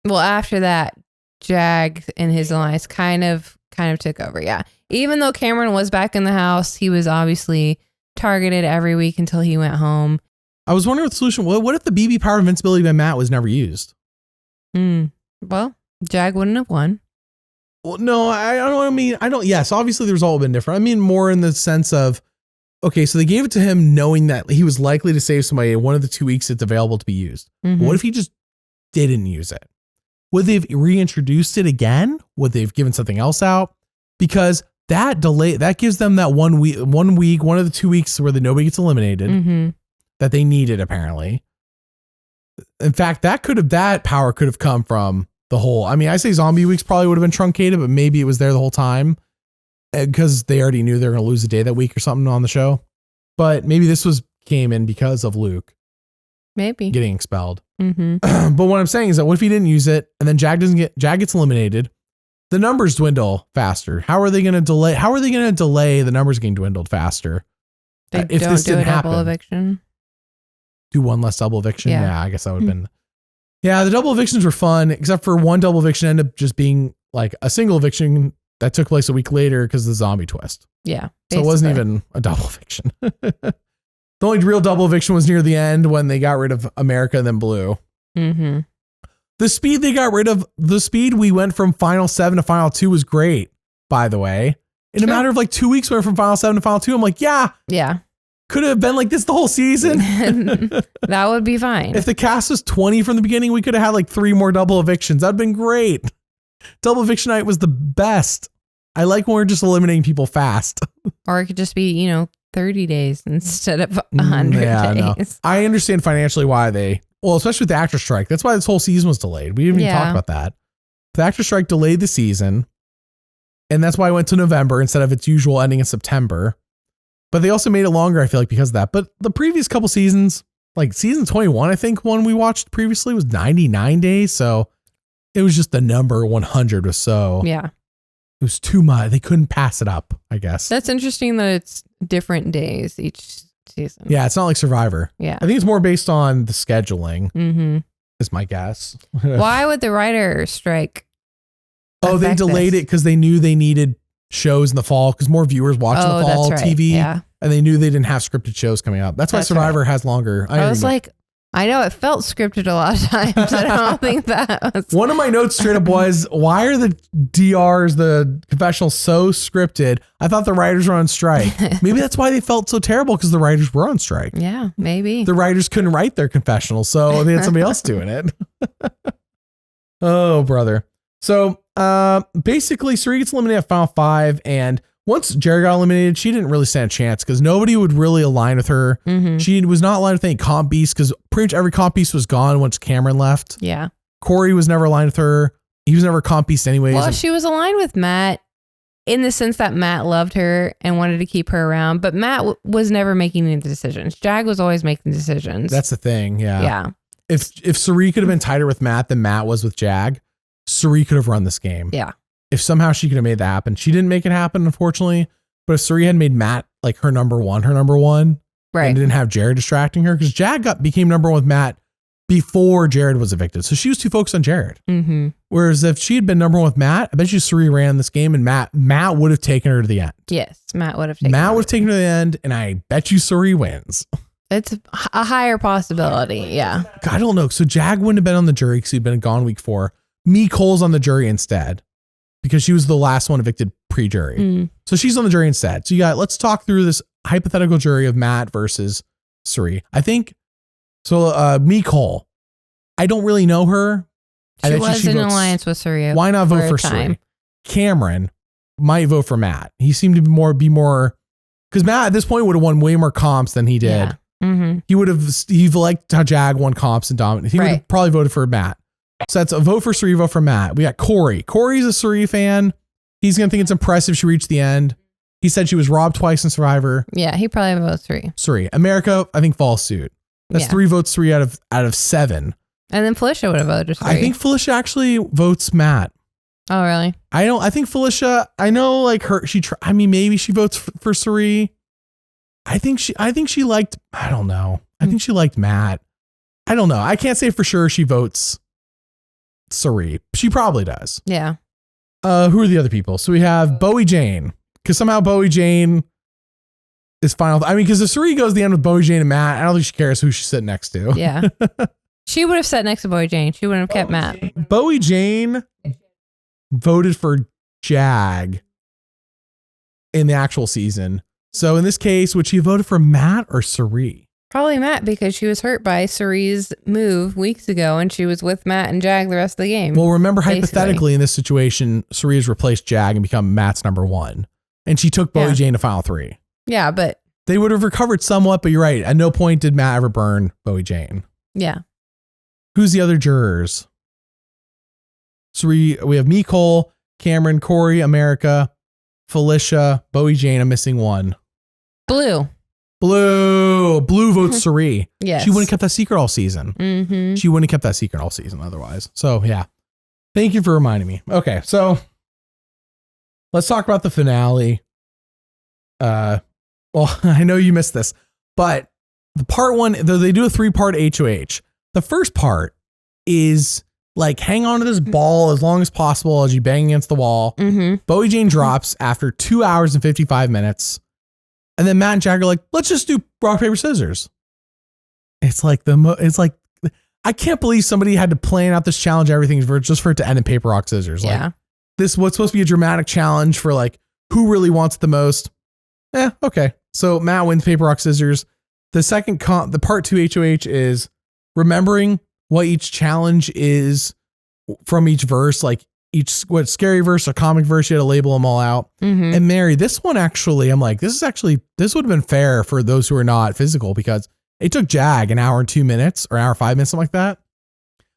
Well, after that, Jag and his alliance kind of took over. Yeah. Even though Cameron was back in the house, he was obviously targeted every week until he went home. I was wondering what the solution. What if the BB power of invincibility by Matt was never used? Well, Jag wouldn't have won. Well, no, I don't mean. I don't. Yes, obviously the result would have been different. I mean more in the sense of, okay, so they gave it to him knowing that he was likely to save somebody in one of the 2 weeks it's available to be used. What if he just didn't use it? Would they've reintroduced it again? Would they've given something else out? Because that delay, that gives them that 1 week, one of the 2 weeks where nobody gets eliminated that they needed apparently. In fact, that power could have come from the whole. I mean, I say Zombie Weeks probably would have been truncated, but maybe it was there the whole time because they already knew they were going to lose a day that week or something on the show. But maybe this came in because of Luke. Maybe getting expelled. But what I'm saying is that what if he didn't use it and then Jag gets eliminated? The numbers dwindle faster. How are they going to delay the numbers getting dwindled faster? If this didn't happen, double eviction. Do one less double eviction. Yeah, I guess that would have been. Yeah, the double evictions were fun, except for one double eviction ended up just being like a single eviction that took place a week later because of the zombie twist. Yeah. Basically. So it wasn't even a double eviction. The only real double eviction was near the end when they got rid of America and then Blue. The speed they got rid of, the speed we went from Final 7 to Final 2 was great, by the way. In a matter of like 2 weeks, we went from Final 7 to Final 2. I'm like, yeah. Could have been like this the whole season. That would be fine. If the cast was 20 from the beginning, we could have had like 3 more double evictions. That'd been great. Double eviction night was the best. I like when we're just eliminating people fast. Or it could just be, 30 days instead of 100 days. No. I understand financially why especially with the actor strike. That's why this whole season was delayed. We didn't even talk about that. The actor strike delayed the season. And that's why I went to November instead of its usual ending in September. But they also made it longer, I feel like, because of that. But the previous couple seasons, like season 21, I think one we watched previously was 99 days. So it was just the number 100 was so. Yeah. It was too much. They couldn't pass it up, I guess. That's interesting that it's different days each season. Yeah, it's not like Survivor. Yeah. I think it's more based on the scheduling, is my guess. Why would the writer strike? They delayed it because they knew they needed shows in the fall because more viewers watch in the fall TV. Yeah. And they knew they didn't have scripted shows coming out. That's why Survivor has longer. I know it felt scripted a lot of times. I don't think that was. One of my notes straight up was, why are the DRs, the confessionals, so scripted? I thought the writers were on strike. Maybe that's why they felt so terrible, because the writers were on strike. Yeah, maybe. The writers couldn't write their confessionals, so they had somebody else doing it. Oh, brother. So basically, Cirie gets eliminated at Final 5, and once Jared got eliminated, she didn't really stand a chance because nobody would really align with her. She was not aligned with any comp beast because pretty much every comp beast was gone once Cameron left. Yeah. Corey was never aligned with her. He was never a comp beast anyways. Well, she was aligned with Matt in the sense that Matt loved her and wanted to keep her around, but Matt was never making any decisions. Jag was always making decisions. That's the thing. Yeah. Yeah. If Cirie could have been tighter with Matt than Matt was with Jag, Cirie could have run this game. Yeah. If somehow she could have made that happen. She didn't make it happen, unfortunately. But if Cirie had made Matt like her number one, right, and didn't have Jared distracting her, because Jag became number one with Matt before Jared was evicted. So she was too focused on Jared. Whereas if she had been number one with Matt, I bet you Cirie ran this game and Matt would have taken her to the end. Yes, Matt would have taken her to the end, and I bet you Cirie wins. It's a higher possibility. Yeah. I don't know. So Jag wouldn't have been on the jury because he'd been gone week 4. Cole's on the jury instead, because she was the last one evicted pre-jury. So she's on the jury instead. So let's talk through this hypothetical jury of Matt versus Cirie. I think, so Me Cole, I don't really know her. She was in alliance with Cirie. Why not vote for Cirie? Cameron might vote for Matt. He seemed to be more, because Matt at this point would have won way more comps than he did. Yeah. He liked how Jag won comps and dominated. He would have probably voted for Matt. So that's a vote for Cirie, vote for Matt. We got Corey. Corey's a Cirie fan. He's going to think it's impressive she reached the end. He said she was robbed twice in Survivor. Yeah, he probably votes Cirie. Cirie. America, I think, falls suit. That's 3 votes, 3 out of 7. And then Felicia would have voted Cirie. I think Felicia actually votes Matt. Oh, really? I think Felicia, I know like maybe she votes for Cirie. I think she liked, I don't know. I think she liked Matt. I don't know. I can't say for sure she votes Cirie. She probably does. Yeah. Who are the other people? So we have Bowie Jane, because somehow Bowie Jane is final. I mean, because if Cirie goes to the end with Bowie Jane and Matt, I don't think she cares who she's sitting next to. Yeah. She would have sat next to Bowie Jane. She wouldn't have kept Matt. Bowie Jane voted for Jag in the actual season. So in this case, would she voted for Matt or Cirie? Probably Matt, because she was hurt by Cirie's move weeks ago and she was with Matt and Jag the rest of the game. Well, remember, hypothetically in this situation, Cirie has replaced Jag and become Matt's number 1. And she took Bowie Jane to final 3. Yeah, but they would have recovered somewhat, but you're right. At no point did Matt ever burn Bowie Jane. Yeah. Who's the other jurors? Cirie, we have Me Cole, Cameron, Corey, America, Felicia, Bowie Jane. I'm missing one. Blue votes Cirie. Yes. She wouldn't have kept that secret all season. Mm-hmm. She wouldn't have kept that secret all season otherwise. So yeah. Thank you for reminding me. Okay. So let's talk about the finale. Well, I know you missed this, but the part 1, though they do a 3-part HOH. The first part is like, hang on to this ball as long as possible as you bang against the wall. Mm-hmm. Bowie Jane drops after 2 hours and 55 minutes. And then Matt and Jag are like, let's just do rock, paper, scissors. It's like I can't believe somebody had to plan out this challenge, everything just for it to end in paper, rock, scissors. Yeah. Like, this what's supposed to be a dramatic challenge for like who really wants the most. Okay. So Matt wins paper, rock, scissors. The part 2 HOH is remembering what each challenge is from each verse, like what scary verse or comic verse, you had to label them all out. Mm-hmm. And Mary, this one actually, I'm like, this would have been fair for those who are not physical, because it took Jag an hour and 2 minutes or an hour and 5 minutes, something like that.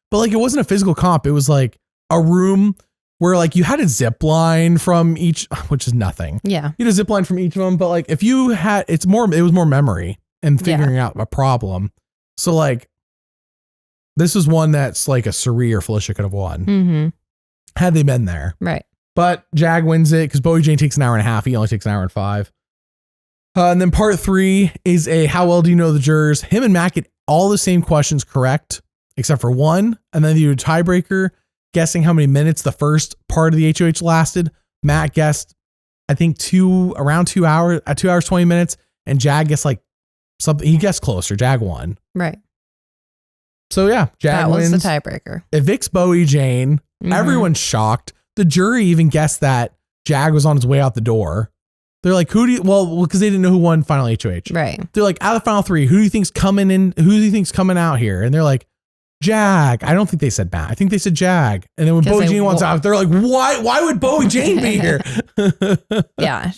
But like, it wasn't a physical comp. It was like a room where like you had a zip line from each, which is nothing. Yeah. You had a zip line from each of them. But like, if you had, it was more memory and figuring out a problem. So like, this is one that's like a Cirie or Felicia could have won. Mm-hmm. Had they been there. Right. But Jag wins it because Bowie Jane takes an hour and a half. He only takes an hour and 5. And then part 3 is how well do you know the jurors? Him and Matt get all the same questions correct, except for one. And then you do a tiebreaker, guessing how many minutes the first part of the HOH lasted. Matt guessed, I think around 2 hours, 2 hours, 20 minutes. And Jag guessed like something. He guessed closer. Jag won. Right. So yeah, Jag wins. That was the tiebreaker. Evicts Bowie Jane. Mm-hmm. Everyone's shocked. The jury even guessed that Jag was on his way out the door. They're like, because they didn't know who won final HOH. Right. They're like, out of the final 3, who do you think's coming in? Who do you think's coming out here? And they're like, Jag. I don't think they said Matt. I think they said Jag. And then when Bowie Jane wants out, they're like, why would Bowie Jane be here? Yeah,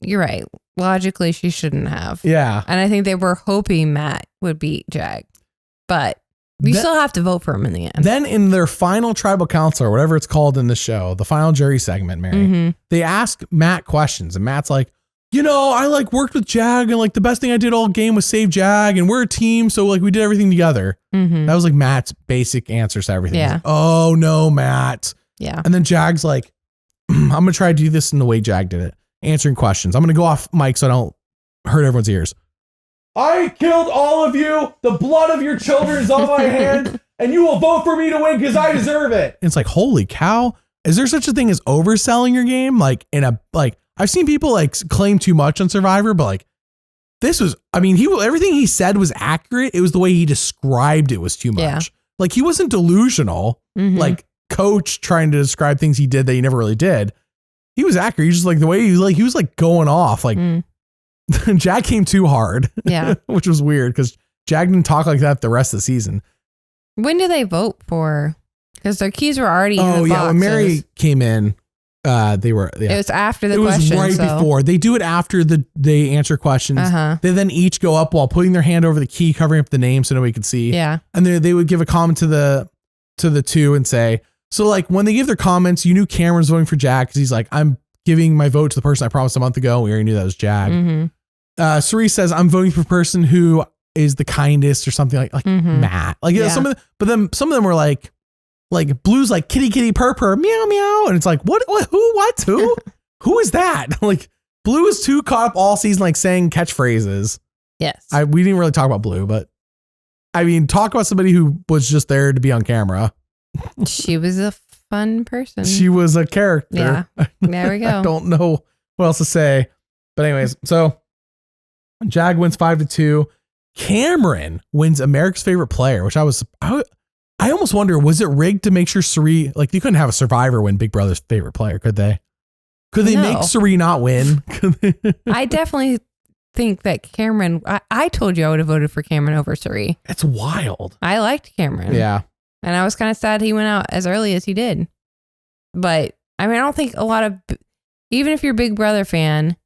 you're right. Logically, she shouldn't have. Yeah. And I think they were hoping Matt would beat Jag. But you still have to vote for him in the end. Then in their final tribal council, or whatever it's called in the show, the final jury segment, Mary, they ask Matt questions. And Matt's like, I like worked with Jag, and like the best thing I did all game was save Jag, and we're a team. So like we did everything together. Mm-hmm. That was like Matt's basic answers to everything. Yeah. Like, oh no, Matt. Yeah. And then Jag's like, I'm going to try to do this in the way Jag did it. Answering questions. I'm going to go off mic so I don't hurt everyone's ears. I killed all of you. The blood of your children is on my hand, and you will vote for me to win because I deserve it. And it's like, holy cow. Is there such a thing as overselling your game? Like I've seen people like claim too much on Survivor, but like this was, everything he said was accurate. It was the way he described it was too much. Yeah. Like he wasn't delusional, like Coach trying to describe things he did that he never really did. he was accurate. He just like the way he was like going off. Like Jag came too hard. Yeah. Which was weird because Jag didn't talk like that the rest of the season. When do they vote for? Because their keys were already in the boxes. When Mary came in, they were. Yeah. It was after the question. It was right before. They do it after they answer questions. They then each go up while putting their hand over the key, covering up the name so nobody could see. Yeah. And they would give a comment to the two and say, so like when they give their comments, you knew Cameron's voting for Jag because he's like, I'm giving my vote to the person I promised a month ago. We already knew that was Jag. Cirie says, I'm voting for the person who is the kindest or something like Matt. Like but then some of them were like Blue's like kitty kitty purr purr meow meow, and it's like who is that? Like Blue is too caught up all season like saying catchphrases. Yes, we didn't really talk about Blue, but I mean talk about somebody who was just there to be on camera. She was a fun person. She was a character. Yeah, there we go. I don't know what else to say, but anyways, so Jag wins 5-2. Cameron wins America's Favorite Player, which I almost wonder, was it rigged to make sure Cirie, like you couldn't have a survivor win Big Brother's favorite player, could they? Could they make Cirie not win? I definitely think that Cameron, I told you I would have voted for Cameron over Cirie. That's wild. I liked Cameron. Yeah. And I was kind of sad he went out as early as he did. But I mean, I don't think a lot of, even if you're a Big Brother fan,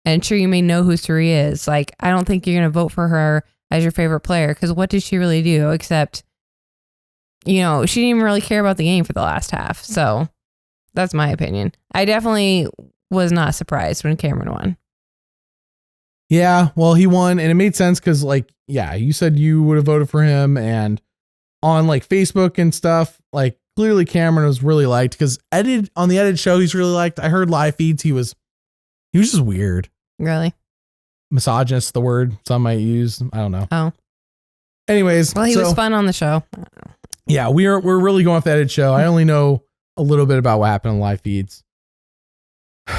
and sure you may know who Cirie is, like, I don't think you're going to vote for her as your favorite player because what did she really do except, she didn't even really care about the game for the last half. So that's my opinion. I definitely was not surprised when Cameron won. Yeah, well, he won and it made sense because you said you would have voted for him, and on like Facebook and stuff, like clearly Cameron was really liked because on the edited show, he's really liked. I heard live feeds. He was just weird. Really? Misogynist, the word some might use. I don't know. Oh. Anyways. Well, he was fun on the show. Yeah, we're really going off the edited show. I only know a little bit about what happened on live feeds.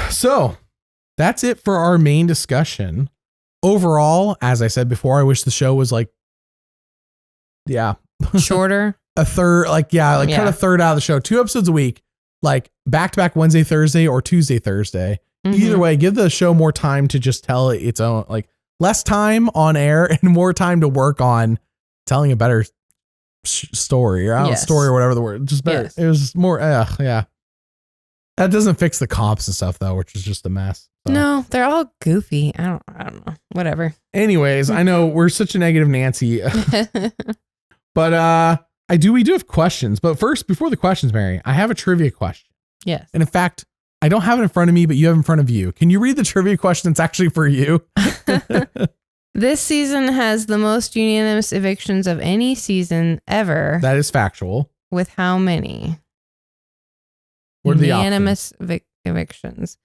So that's it for our main discussion. Overall, as I said before, I wish the show was shorter. Cut a third out of the show. 2 episodes a week, like back-to-back Wednesday, Thursday, or Tuesday, Thursday. Either way, give the show more time to just tell its own, like less time on air and more time to work on telling a better story or story or whatever the word. Just better. Yes. It was more. Yeah. That doesn't fix the comps and stuff though, which is just a mess. So. No, they're all goofy. I don't know. Whatever. Anyways, I know we're such a negative Nancy, but we do have questions. But first, before the questions, Mary, I have a trivia question. Yes. And in fact, I don't have it in front of me, but you have it in front of you. Can you read the trivia question? It's actually for you. This season has the most unanimous evictions of any season ever. That is factual. With how many? What are the unanimous evictions?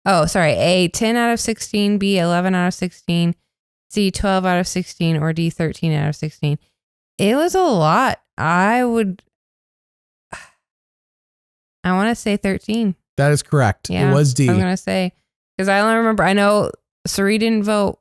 Oh, sorry. A, 10 out of 16. B, 11 out of 16. C, 12 out of 16. Or D, 13 out of 16. It was a lot. I want to say 13. That is correct. Yeah, it was D. I'm going to say, because I only remember, I know Cirie didn't vote,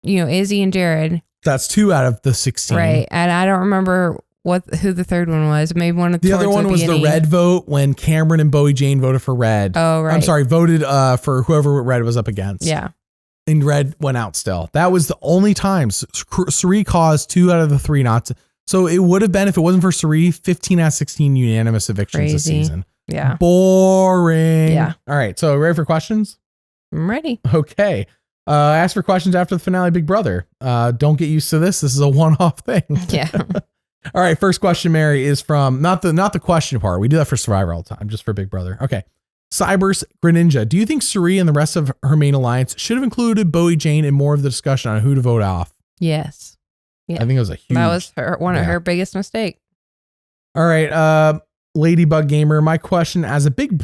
Izzy and Jared. That's 2 out of the 16. Right. And I don't remember who the third one was. Maybe one of the other one was the red vote when Cameron and Bowie Jane voted for red. Oh, right. I'm sorry, voted for whoever red was up against. Yeah. And red went out still. That was the only time Cirie caused 2 out of the 3 not to. So it would have been, if it wasn't for Cirie, 15 out of 16 unanimous evictions this season. Yeah. Boring. Yeah. All right. So ready for questions? I'm ready. Okay. Ask for questions after the finale, Big Brother. Don't get used to this. This is a one-off thing. Yeah. All right. First question, Mary, is from not the question part. We do that for Survivor all the time, just for Big Brother. Okay. Cybers Greninja. Do you think Cirie and the rest of her main alliance should have included Bowie Jane in more of the discussion on who to vote off? Yes. Yeah. I think it was that was one of her biggest mistakes. All right. Ladybug Gamer, my question as a big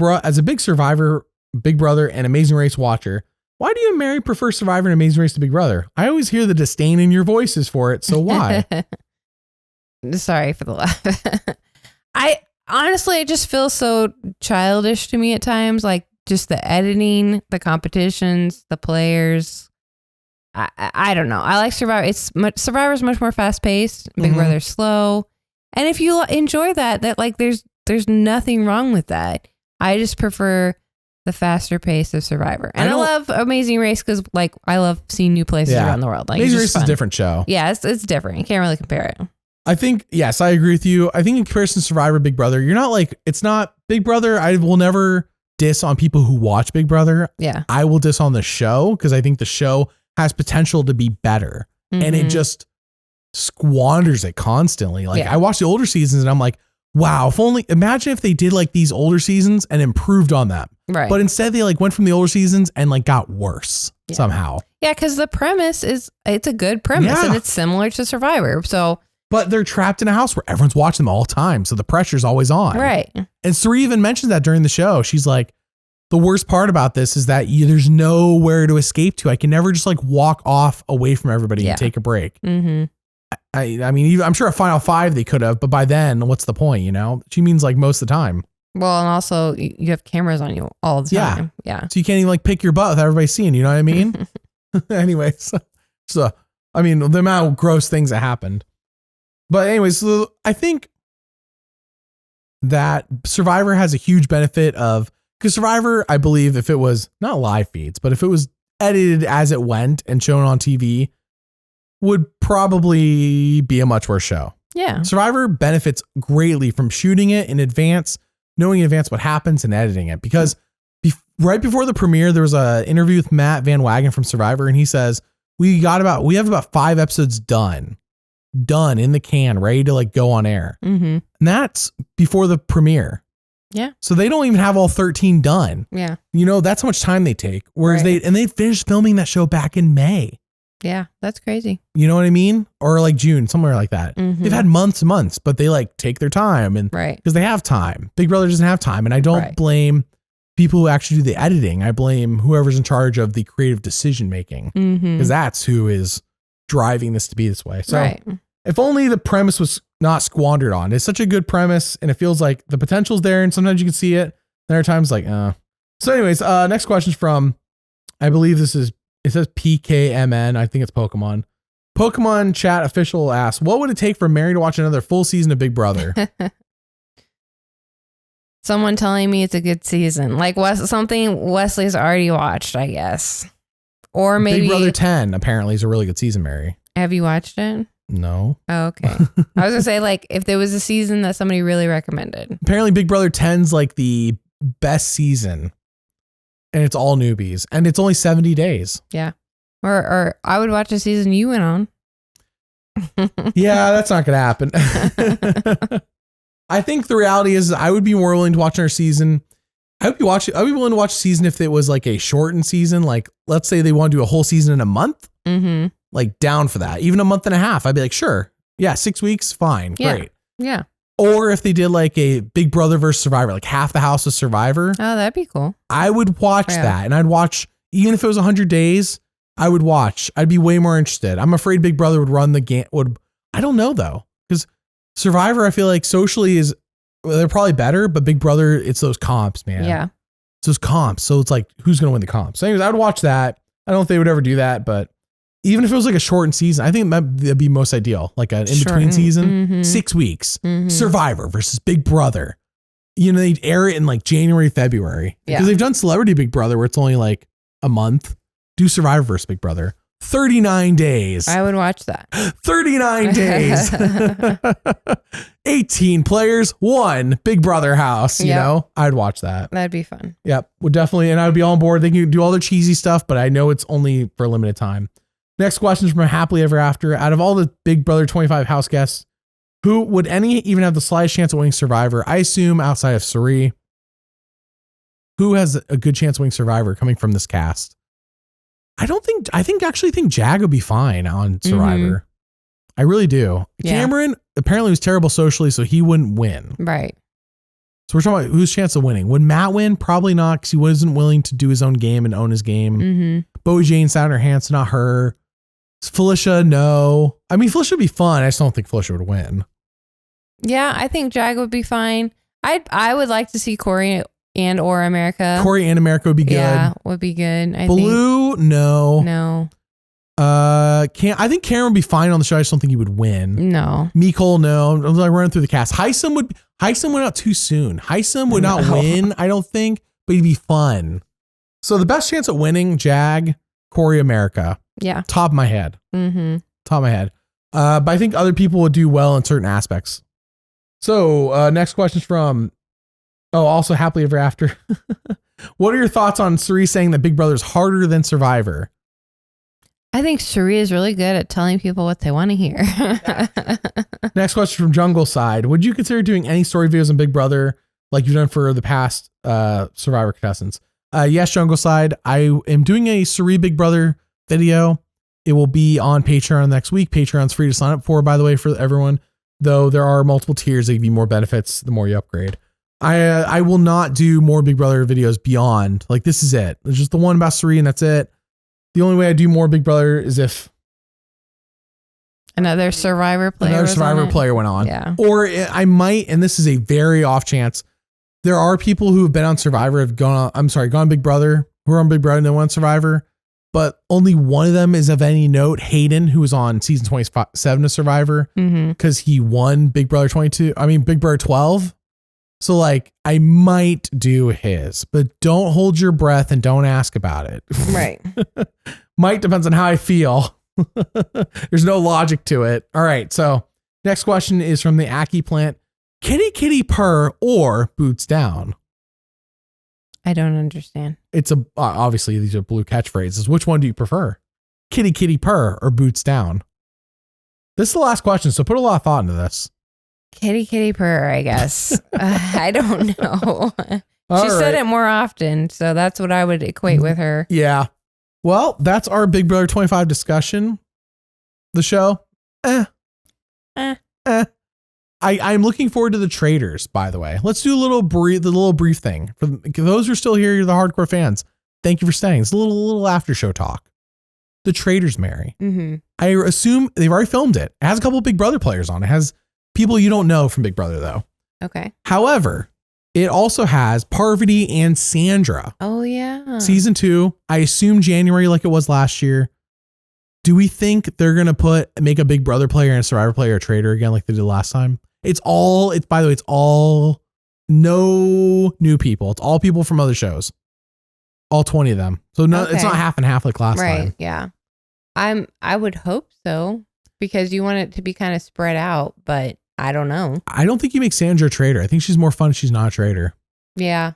Survivor, Big Brother, and Amazing Race watcher, why do you and Mary prefer Survivor and Amazing Race to Big Brother? I always hear the disdain in your voices for it, so why? Sorry for the laugh. Honestly, it just feels so childish to me at times, like just the editing, the competitions, the players. I don't know. I like Survivor. Survivor's much more fast paced. Big Brother's slow. And if you enjoy that like there's nothing wrong with that. I just prefer the faster pace of Survivor. And I love Amazing Race because like I love seeing new places around the world. Like, Amazing Race is a different show. Yeah, it's different. You can't really compare it. I think, yes, I agree with you. I think in comparison to Survivor, Big Brother, you're not like, it's not Big Brother. I will never diss on people who watch Big Brother. Yeah. I will diss on the show because I think the show has potential to be better. And it just squanders it constantly. Like I watch the older seasons and I'm like, wow, imagine if they did like these older seasons and improved on them. Right. But instead they like went from the older seasons and like got worse somehow. Yeah, because the premise it's a good premise and it's similar to Survivor. So, but they're trapped in a house where everyone's watching them all the time. So the pressure's always on. Right. And Cirie even mentioned that during the show. She's like, the worst part about this is that there's nowhere to escape to. I can never just like walk off away from everybody and take a break. Mm-hmm. I mean, I'm sure at Final 5 they could have, but by then, what's the point, you know? She means like most of the time. Well, and also you have cameras on you all the time. Yeah. So you can't even like pick your butt without everybody seeing, you know what I mean? Anyway, so, I mean, the amount of gross things that happened. But anyways, so I think that Survivor has a huge benefit of, because Survivor, I believe if it was not live feeds, but if it was edited as it went and shown on TV, would probably be a much worse show. Yeah. Survivor benefits greatly from shooting it in advance, knowing in advance what happens and editing it. Because right before the premiere, there was an interview with Matt Van Wagen from Survivor. And he says, we have about 5 episodes done in the can, ready to like go on air. Mm-hmm. And that's before the premiere. Yeah. So they don't even have all 13 done. Yeah. You know, that's how much time they take. Whereas they finished filming that show back in May. Yeah, that's crazy. You know what I mean? Or like June, somewhere like that. Mm-hmm. They've had months and months, but they like take their time and because they have time. Big Brother doesn't have time. And I don't blame people who actually do the editing. I blame whoever's in charge of the creative decision making because that's who is driving this to be this way. So if only the premise was not squandered on. It's such a good premise and it feels like the potential's there and sometimes you can see it. There are times like, So anyways, next question is from, I believe it says PKMN. I think it's Pokemon. Pokemon Chat Official asks, what would it take for Mary to watch another full season of Big Brother? Someone telling me it's a good season. Like something Wesley's already watched, I guess. Or maybe Big Brother 10 apparently is a really good season, Mary. Have you watched it? No. Oh, okay. I was gonna say, like, if there was a season that somebody really recommended. Apparently Big Brother 10's like the best season. And it's all newbies. And it's only 70 days. Yeah. Or I would watch a season you went on. Yeah, that's not gonna happen. I think the reality is I would be more willing to watch our season. I'd be willing to watch a season if it was like a shortened season. Like, let's say they want to do a whole season in a month. Mm-hmm. Like down for that. Even a month and a half. I'd be like, sure. Yeah, 6 weeks, fine. Yeah. Great. Yeah. Or if they did like a Big Brother versus Survivor, like half the house is Survivor. Oh, that'd be cool. I would watch that. And I'd watch, even if it was 100 days, I would watch. I'd be way more interested. I'm afraid Big Brother would run the game. I don't know though. Because Survivor, I feel like socially they're probably better, but Big Brother, it's those comps, man. Yeah. It's those comps. So it's like, who's going to win the comps? So anyways, I would watch that. I don't know if they would ever do that, but even if it was like a shortened season, I think that'd be most ideal. Like an in-between season, 6 weeks, Survivor versus Big Brother. You know, they'd air it in like January, February. Because they've done Celebrity Big Brother where it's only like a month. Do Survivor versus Big Brother. 39 days. I would watch that. 39 days. 18 players, 1 Big Brother house. You know, I'd watch that. That'd be fun. Yep. Would definitely. And I would be on board. They can do all their cheesy stuff, but I know it's only for a limited time. Next question is from Happily Ever After. Out of all the Big Brother 25 house guests, who would any even have the slightest chance of winning Survivor? I assume outside of Cirie. Who has a good chance of winning Survivor coming from this cast? I actually think Jag would be fine on Survivor. I really do. Yeah. Cameron apparently was terrible socially, so he wouldn't win. Right. So we're talking about whose chance of winning. Would Matt win? Probably not, because he wasn't willing to do his own game and own his game. Bowie Jane sat on her hands, not her. Felicia, no. I mean, Felicia would be fun. I just don't think Felicia would win. Yeah, I think Jag would be fine. I would like to see Corey and or America. Corey and America would be good. Yeah, would be good. Blue, no. No. I think Cameron would be fine on the show. I just don't think he would win. No. Mikol, no. I'm like running through the cast. Heisem went out too soon. Heisem would not win, I don't think. but he'd be fun. So the best chance at winning, Jag, Corey America. Yeah. Top of my head. Mm-hmm. Top of my head. But I think other people would do well in certain aspects. So next question is from, also Happily Ever After. What are your thoughts on Cirie saying that Big Brother is harder than Survivor? I think Cirie is really good at telling people what they want to hear. Next question from Jungle Side. Would you consider doing any story videos on Big Brother like you've done for the past Survivor contestants? Yes, Jungle Side. I am doing a Cirie Big Brother video. It will be on Patreon next week. Patreon's free to sign up for, by the way, for everyone, though there are multiple tiers that give you more benefits the more you upgrade. I will not do more Big Brother videos beyond, like, this is it. There's just the one about Cirie and that's it. The only way I do more Big Brother is if another Survivor player went on. Yeah. Or I might, and this is a very off chance, there are people who have been on Survivor, gone Big Brother, who are on Big Brother and then won Survivor, but only one of them is of any note. Hayden, who was on season 27 of Survivor, because he won Big Brother 12. So like, I might do his, but don't hold your breath and don't ask about it. Right. Might depends on how I feel. There's no logic to it. All right. So next question is from the Aki plant. Kitty kitty purr or boots down? I don't understand. It's obviously these are blue catchphrases. Which one do you prefer? Kitty kitty purr or boots down? This is the last question, so put a lot of thought into this. Kitty kitty purr, I guess. I don't know. She said it more often, so that's what I would equate with her. Yeah. Well, that's our Big Brother 25 discussion. The show. I'm looking forward to the traders, by the way. Let's do the little brief thing. For those who are still here, you're the hardcore fans. Thank you for staying. It's a little after show talk. The traders, Mary. Mm-hmm. I assume they've already filmed it. It has a couple of Big Brother players on it. It has people you don't know from Big Brother, though. Okay. However, it also has Parvati and Sandra. Oh, yeah. Season 2, I assume January like it was last year. Do we think they're going to make a Big Brother player and a Survivor player a trader again like they did last time? By the way, it's all no new people. It's all people from other shows. All 20 of them. So no, It's not half and half like last time. Right, yeah. I would hope so, because you want it to be kind of spread out, but I don't know. I don't think you make Sandra a traitor. I think she's more fun if she's not a traitor. Yeah.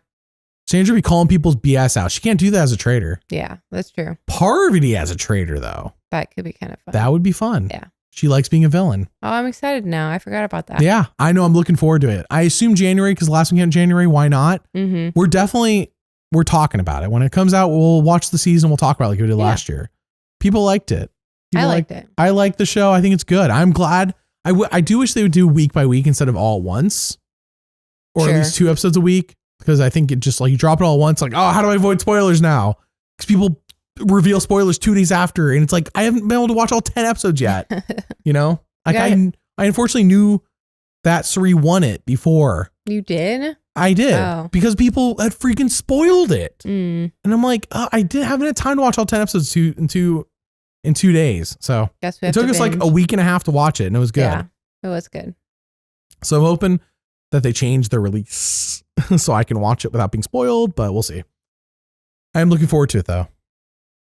Sandra be calling people's BS out. She can't do that as a traitor. Yeah, that's true. Parvati as a traitor, though. That could be kind of fun. That would be fun. Yeah. She likes being a villain. Oh, I'm excited now. I forgot about that. Yeah, I know. I'm looking forward to it. I assume January because last weekend in January. Why not? Mm-hmm. We're talking about it. When it comes out, we'll watch the season. We'll talk about it like we did last year. People liked it. I liked it. I like the show. I think it's good. I'm glad. I do wish they would do week by week instead of all at once, or at least 2 episodes a week. Because I think it just like you drop it all at once. Like, oh, how do I avoid spoilers now? Because people reveal spoilers 2 days after, and it's like I haven't been able to watch all 10 episodes yet. You know, like I unfortunately knew that Cirie won it before. You did? I did because people had freaking spoiled it, and I'm like, I didn't have enough time to watch all 10 episodes in 2 days. So it took us like a week and a half to watch it, and it was good. Yeah, it was good. So I'm hoping that they change the release so I can watch it without being spoiled, but we'll see. I am looking forward to it though.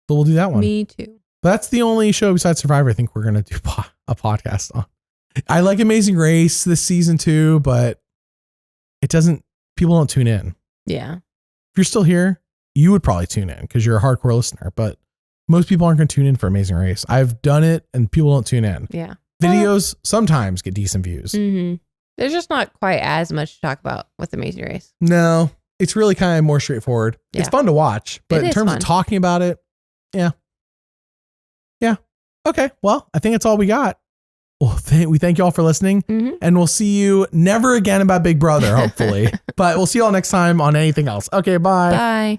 So we'll do that one. Me too. But that's the only show besides Survivor I think we're going to do a podcast on. I like Amazing Race this season too, but people don't tune in. Yeah. If you're still here, you would probably tune in because you're a hardcore listener, but most people aren't going to tune in for Amazing Race. I've done it and people don't tune in. Yeah. Videos sometimes get decent views. Mm-hmm. There's just not quite as much to talk about with Amazing Race. No, it's really kind of more straightforward. Yeah. It's fun to watch, but in terms of talking about it, yeah. Okay. Well, I think that's all we got. Well, we thank you all for listening, and we'll see you never again about Big Brother, hopefully. But we'll see you all next time on anything else. Okay, bye. Bye.